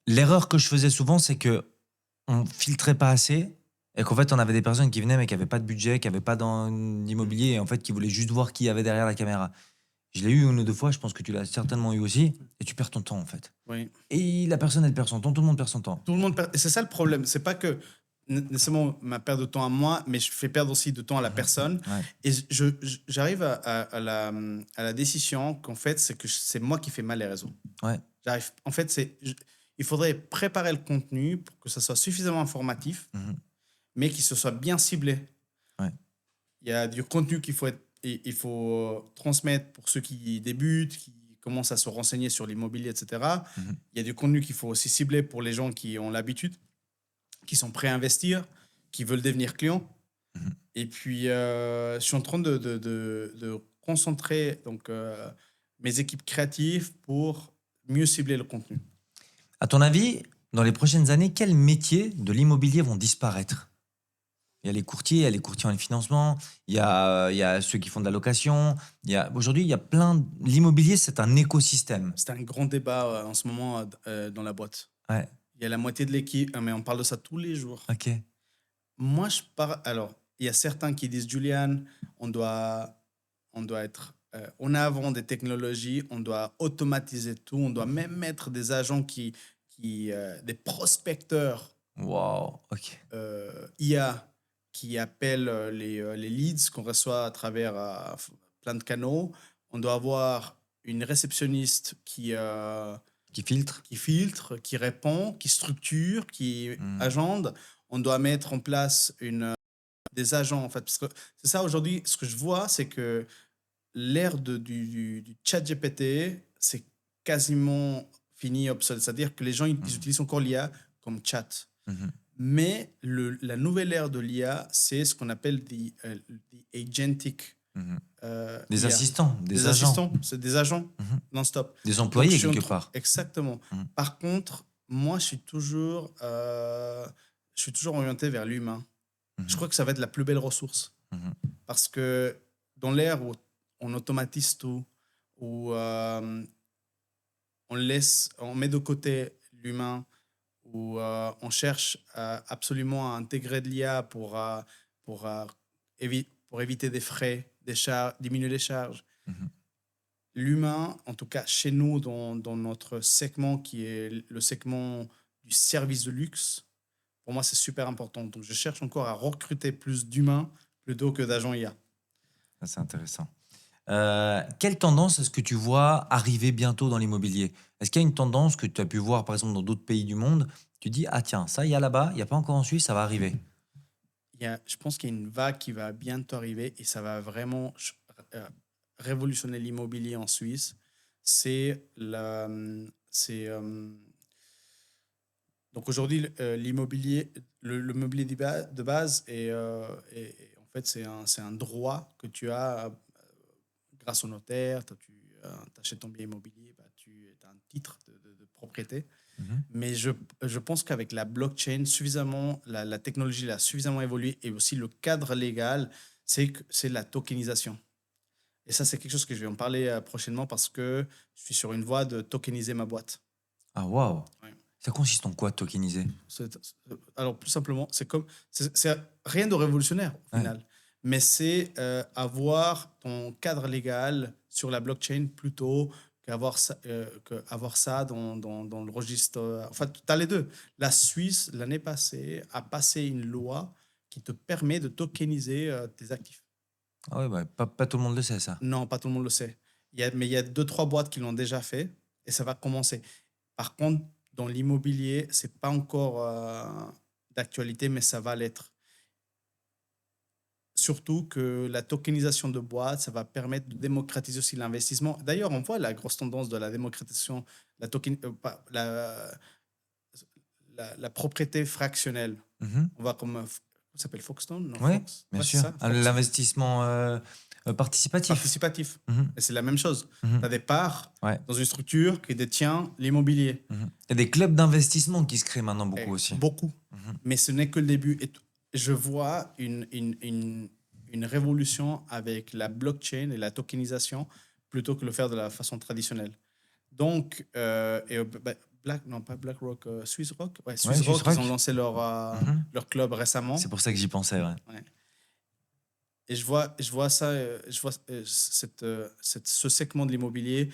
l'erreur que je faisais souvent, c'est que on filtrait pas assez et qu'en fait, on avait des personnes qui venaient mais qui n'avaient pas de budget, qui n'avaient pas d'immobilier et en fait, qui voulaient juste voir qui y avait derrière la caméra. Je l'ai eu une ou deux fois, je pense que tu l'as certainement eu aussi, et tu perds ton temps, en fait. Oui. Et la personne, elle perd son temps, tout le monde perd son temps. Tout le monde perd. Et c'est ça le problème. C'est pas que nécessairement ma perte de temps à moi, mais je fais perdre aussi de temps à la personne. Ouais. Et j'arrive à la décision qu'en fait, c'est moi qui fais mal les réseaux. Ouais. En fait, il faudrait préparer le contenu pour que ça soit suffisamment informatif, mais qu'il se soit bien ciblé. Ouais. Il y a du contenu il faut transmettre pour ceux qui débutent, qui commencent à se renseigner sur l'immobilier, etc. Il y a du contenu qu'il faut aussi cibler pour les gens qui ont l'habitude, qui sont prêts à investir, qui veulent devenir clients. Et puis, je suis en train de concentrer donc, mes équipes créatives pour mieux cibler le contenu. À ton avis, dans les prochaines années, quels métiers de l'immobilier vont disparaître? Il y a les courtiers, il y a les courtiers en financement, il y a ceux qui font de la location. Aujourd'hui, il y a plein. L'immobilier, c'est un écosystème. C'est un grand débat en ce moment dans la boîte. Ouais. Il y a la moitié de l'équipe, mais on parle de ça tous les jours. Ok. Moi, alors, il y a certains qui disent, Julian, on doit être en avant des technologies, on doit automatiser tout, on doit même mettre des agents des prospecteurs Wow. Ok. IA qui appellent les leads qu'on reçoit à travers plein de canaux. On doit avoir une réceptionniste qui filtre. qui répond, qui structure, qui agende. On doit mettre en place des agents, en fait. Parce que c'est ça, aujourd'hui, ce que je vois, c'est que l'ère du chat GPT, c'est quasiment fini, obsolète. C'est-à-dire que les gens, ils utilisent encore l'IA comme chat. Mais la nouvelle ère de l'IA, c'est ce qu'on appelle the agentic. Des IA. assistants, des agents. Assistants, c'est des agents non-stop. Des employés, Donc, quelque part. Exactement. Par contre, moi, je suis toujours orienté vers l'humain. Je crois que ça va être la plus belle ressource. Parce que dans l'ère où on automatise tout, où on on met de côté l'humain, où on cherche absolument à intégrer de l'IA pour, pour éviter des frais, des charges, diminuer les charges. Mhm. L'humain, en tout cas chez nous, dans notre segment qui est le segment du service de luxe, pour moi, c'est super important. Donc, je cherche encore à recruter plus d'humains plutôt que d'agents IA. Ça, c'est intéressant. Quelle tendance est-ce que tu vois arriver bientôt dans l'immobilier? Est-ce qu'il y a une tendance que tu as pu voir, par exemple, dans d'autres pays du monde? Tu dis, ah tiens, ça, il y a là-bas, il n'y a pas encore en Suisse, ça va arriver. Je pense qu'il y a une vague qui va bientôt arriver et ça va vraiment révolutionner l'immobilier en Suisse. C'est la, c'est, donc aujourd'hui, l'immobilier, le mobilier de base en fait, c'est un droit que tu as grâce au notaire. Tu achètes ton bien immobilier, bah, tu as un titre de propriété. Mhm. Mais je pense qu'avec la blockchain, la technologie a suffisamment évolué et aussi le cadre légal, c'est la tokenisation. Et ça, c'est quelque chose que je vais en parler prochainement parce que je suis sur une voie de tokeniser ma boîte. Ah waouh! Ouais. Ça consiste en quoi, tokeniser? Alors, plus simplement, c'est rien de révolutionnaire au Ouais. final, mais c'est avoir ton cadre légal sur la blockchain plutôt qu'avoir ça dans le registre. Enfin, tu as les deux. La Suisse, l'année passée, a passé une loi qui te permet de tokeniser tes actifs. Ah ouais, bah, pas tout le monde le sait, ça. Non, pas tout le monde le sait. Mais il y a deux, trois boîtes qui l'ont déjà fait et ça va commencer. Par contre, dans l'immobilier, c'est pas encore d'actualité, mais ça va l'être. Surtout que la tokenisation de boîtes, ça va permettre de démocratiser aussi l'investissement. D'ailleurs, on voit la grosse tendance de la démocratisation, la propriété fractionnelle. Mhm. On va comme, ça s'appelle Foxstone, non, Oui, Fox? bien Ouais, c'est sûr. ça, Fox. L'investissement participatif. Participatif. Mhm. Et c'est la même chose. Mhm. Tu as des parts Ouais. dans une structure qui détient l'immobilier. Mhm. Il y a des clubs d'investissement qui se créent maintenant beaucoup Et aussi. beaucoup. Mhm. Mais ce n'est que le début. Et je vois une révolution avec la blockchain et la tokenisation plutôt que le faire de la façon traditionnelle. Donc, non pas BlackRock, Swiss Rock. Ouais, Swiss Ouais, Rock, Swiss Rock. ils ont lancé Mhm. leur club récemment. C'est pour ça que j'y pensais, ouais. Ouais. Et je vois ça, je vois ce segment de l'immobilier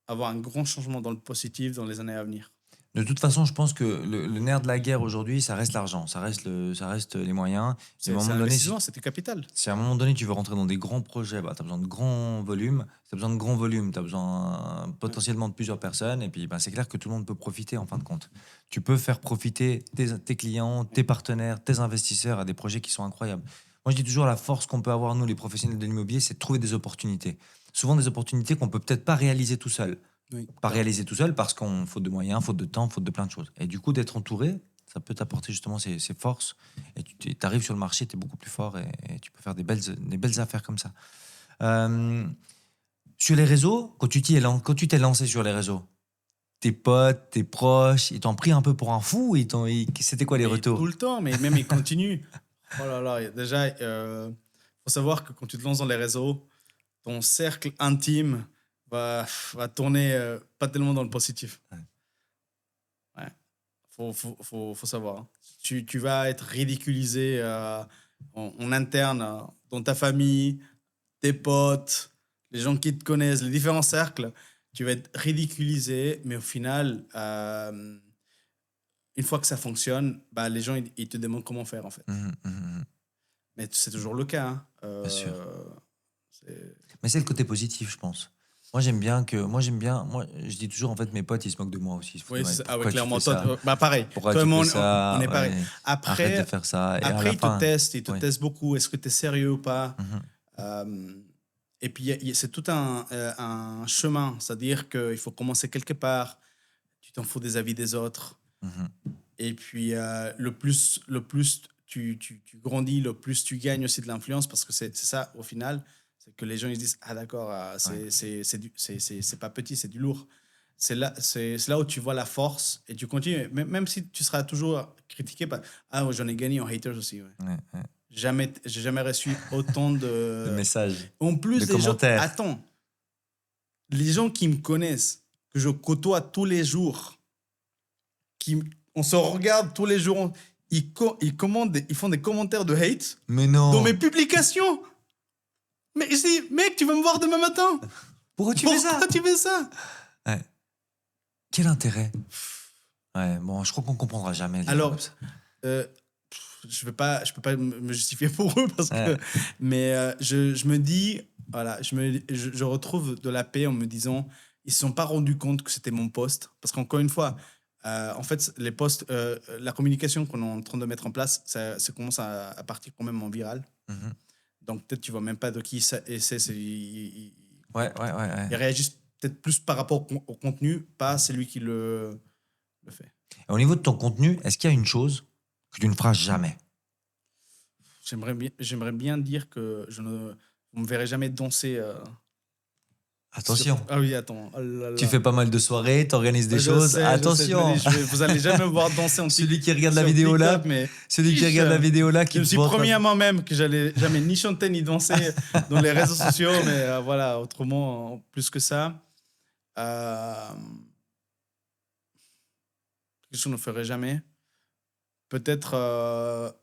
avoir un grand changement dans le positif dans les années à venir. De toute façon, je pense que le nerf de la guerre aujourd'hui, ça reste l'argent, ça reste les moyens. Et à un C'est moment un donné, investissement, c'est du capital. si à un moment donné tu veux rentrer dans des grands projets, bah, tu as besoin de grands volumes. Si tu as besoin de grands volumes, tu as besoin potentiellement de plusieurs personnes. Et puis, bah, c'est clair que tout le monde peut profiter en fin de compte. Tu peux faire profiter tes clients, tes partenaires, tes investisseurs à des projets qui sont incroyables. Moi, je dis toujours la force qu'on peut avoir, nous, les professionnels de l'immobilier, c'est de trouver des opportunités. Souvent des opportunités qu'on peut peut-être pas réaliser tout seul. Oui. Pas réaliser tout seul parce qu'on faute de moyens, faute de temps, faute de plein de choses. Et du coup, d'être entouré, ça peut t'apporter justement ces forces. Et tu arrives sur le marché, tu es beaucoup plus fort et tu peux faire des belles affaires comme ça. Euh, Sur les réseaux, quand quand tu t'es lancé sur les réseaux, tes potes, tes proches, ils t'ont pris un peu pour un fou. C'était quoi les Mais retours? tout le temps, mais même ils continuent. Oh là là, déjà, faut savoir que quand tu te lances dans les réseaux, ton cercle intime va tourner pas tellement dans le positif. Ouais. Ouais. Faut savoir, hein. Tu vas être ridiculisé en interne, dans ta famille, tes potes, les gens qui te connaissent, les différents cercles. Tu vas être ridiculisé, mais au final, une fois que ça fonctionne, bah, les gens ils te demandent comment faire en fait. Mhm. Mais c'est toujours le cas, hein. Bien sûr. C'est- Mais c'est le côté positif, je pense. Moi, je dis toujours, en fait, mes potes, ils se moquent de moi aussi. Ils se foutent Oui, de moi. c'est ça. Ah ouais, Pourquoi tu clairement. fais Toi, ça? bah pareil. Pourquoi Toi et tu moi, fais on ça? est pareil. Ouais. Arrête de faire ça. Et à Après, la ils te fin, testent. Ils te ouais. testent beaucoup. Est-ce que tu es sérieux ou pas? Mhm. Euh, et puis, c'est tout un chemin. C'est-à-dire qu'il faut commencer quelque part. Tu t'en fous des avis des autres. Mhm. Et puis, le plus tu grandis, le plus tu gagnes aussi de l'influence parce que c'est ça, au final. C'est que les gens ils se disent, ah d'accord, Ouais. c'est pas petit, c'est du lourd. C'est là où tu vois la force et tu continues. Même si tu seras toujours critiqué, ah ouais, j'en ai gagné en haters aussi. Ouais. Ouais. J'ai jamais reçu autant Le de. message, En plus de des gens. commentaires. Attends, les gens qui me connaissent, que je côtoie tous les jours, on se regarde tous les jours, ils font des commentaires de hate Mais non. dans mes publications. Mais je dis, mec, tu vas me voir demain matin. Pourquoi tu fais ça? Pourquoi tu fais ça? Ouais. Quel intérêt? Ouais, bon, je crois qu'on comprendra jamais. les gens Alors, comme ça. je peux pas me justifier pour eux parce que, Ouais. mais je me dis, voilà, je retrouve de la paix en me disant, ils se sont pas rendus compte que c'était mon poste parce qu'encore une fois, en fait, les posts, la communication qu'on est en train de mettre en place, ça commence à partir quand même en viral. Mhm. Donc peut-être tu vois même pas de qui c'est. Ouais. Ils réagissent peut-être plus par rapport au contenu, pas celui qui le fait. Et au niveau de ton contenu, est-ce qu'il y a une chose que tu ne feras jamais? J'aimerais bien dire que vous me verrez jamais danser. Attention. Ah oui, attends. Oh là là. Tu fais pas mal de soirées, tu organises des Je choses. sais, Attention. vous allez jamais me voir danser en Celui qui regarde la sur vidéo là, TikTok, mais celui qui regarde la vidéo là, qui je me te suis voit en train promis de- à moi-même que j'allais jamais ni chanter ni danser dans les réseaux sociaux, mais voilà, autrement, plus que ça. Quelque chose que je ne ferai jamais. Peut-être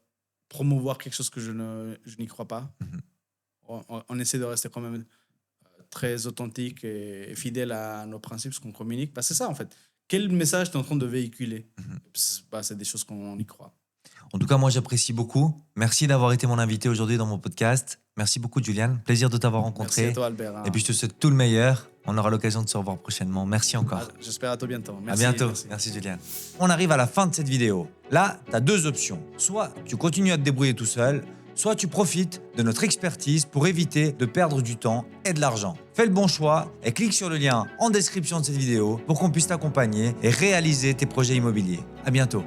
promouvoir quelque chose que je n'y crois pas. Mhm. On essaie de rester quand même très authentique et fidèle à nos principes, ce qu'on communique. Bah, c'est ça, en fait. Quel message tu es en train de véhiculer? C'est des choses qu'on y croit. En tout cas, moi, j'apprécie beaucoup. Merci d'avoir été mon invité aujourd'hui dans mon podcast. Merci beaucoup, Julian. Plaisir de t'avoir Merci rencontré. à toi, Albert. hein. Et puis, je te souhaite tout le meilleur. On aura l'occasion de se revoir prochainement. Merci encore. J'espère à toi bientôt. À Merci, bientôt. merci. Merci, Julian. On arrive à la fin de cette vidéo. Là, tu as deux options. Soit tu continues à te débrouiller tout seul, soit tu profites de notre expertise pour éviter de perdre du temps et de l'argent. Fais le bon choix et clique sur le lien en description de cette vidéo pour qu'on puisse t'accompagner et réaliser tes projets immobiliers. À bientôt.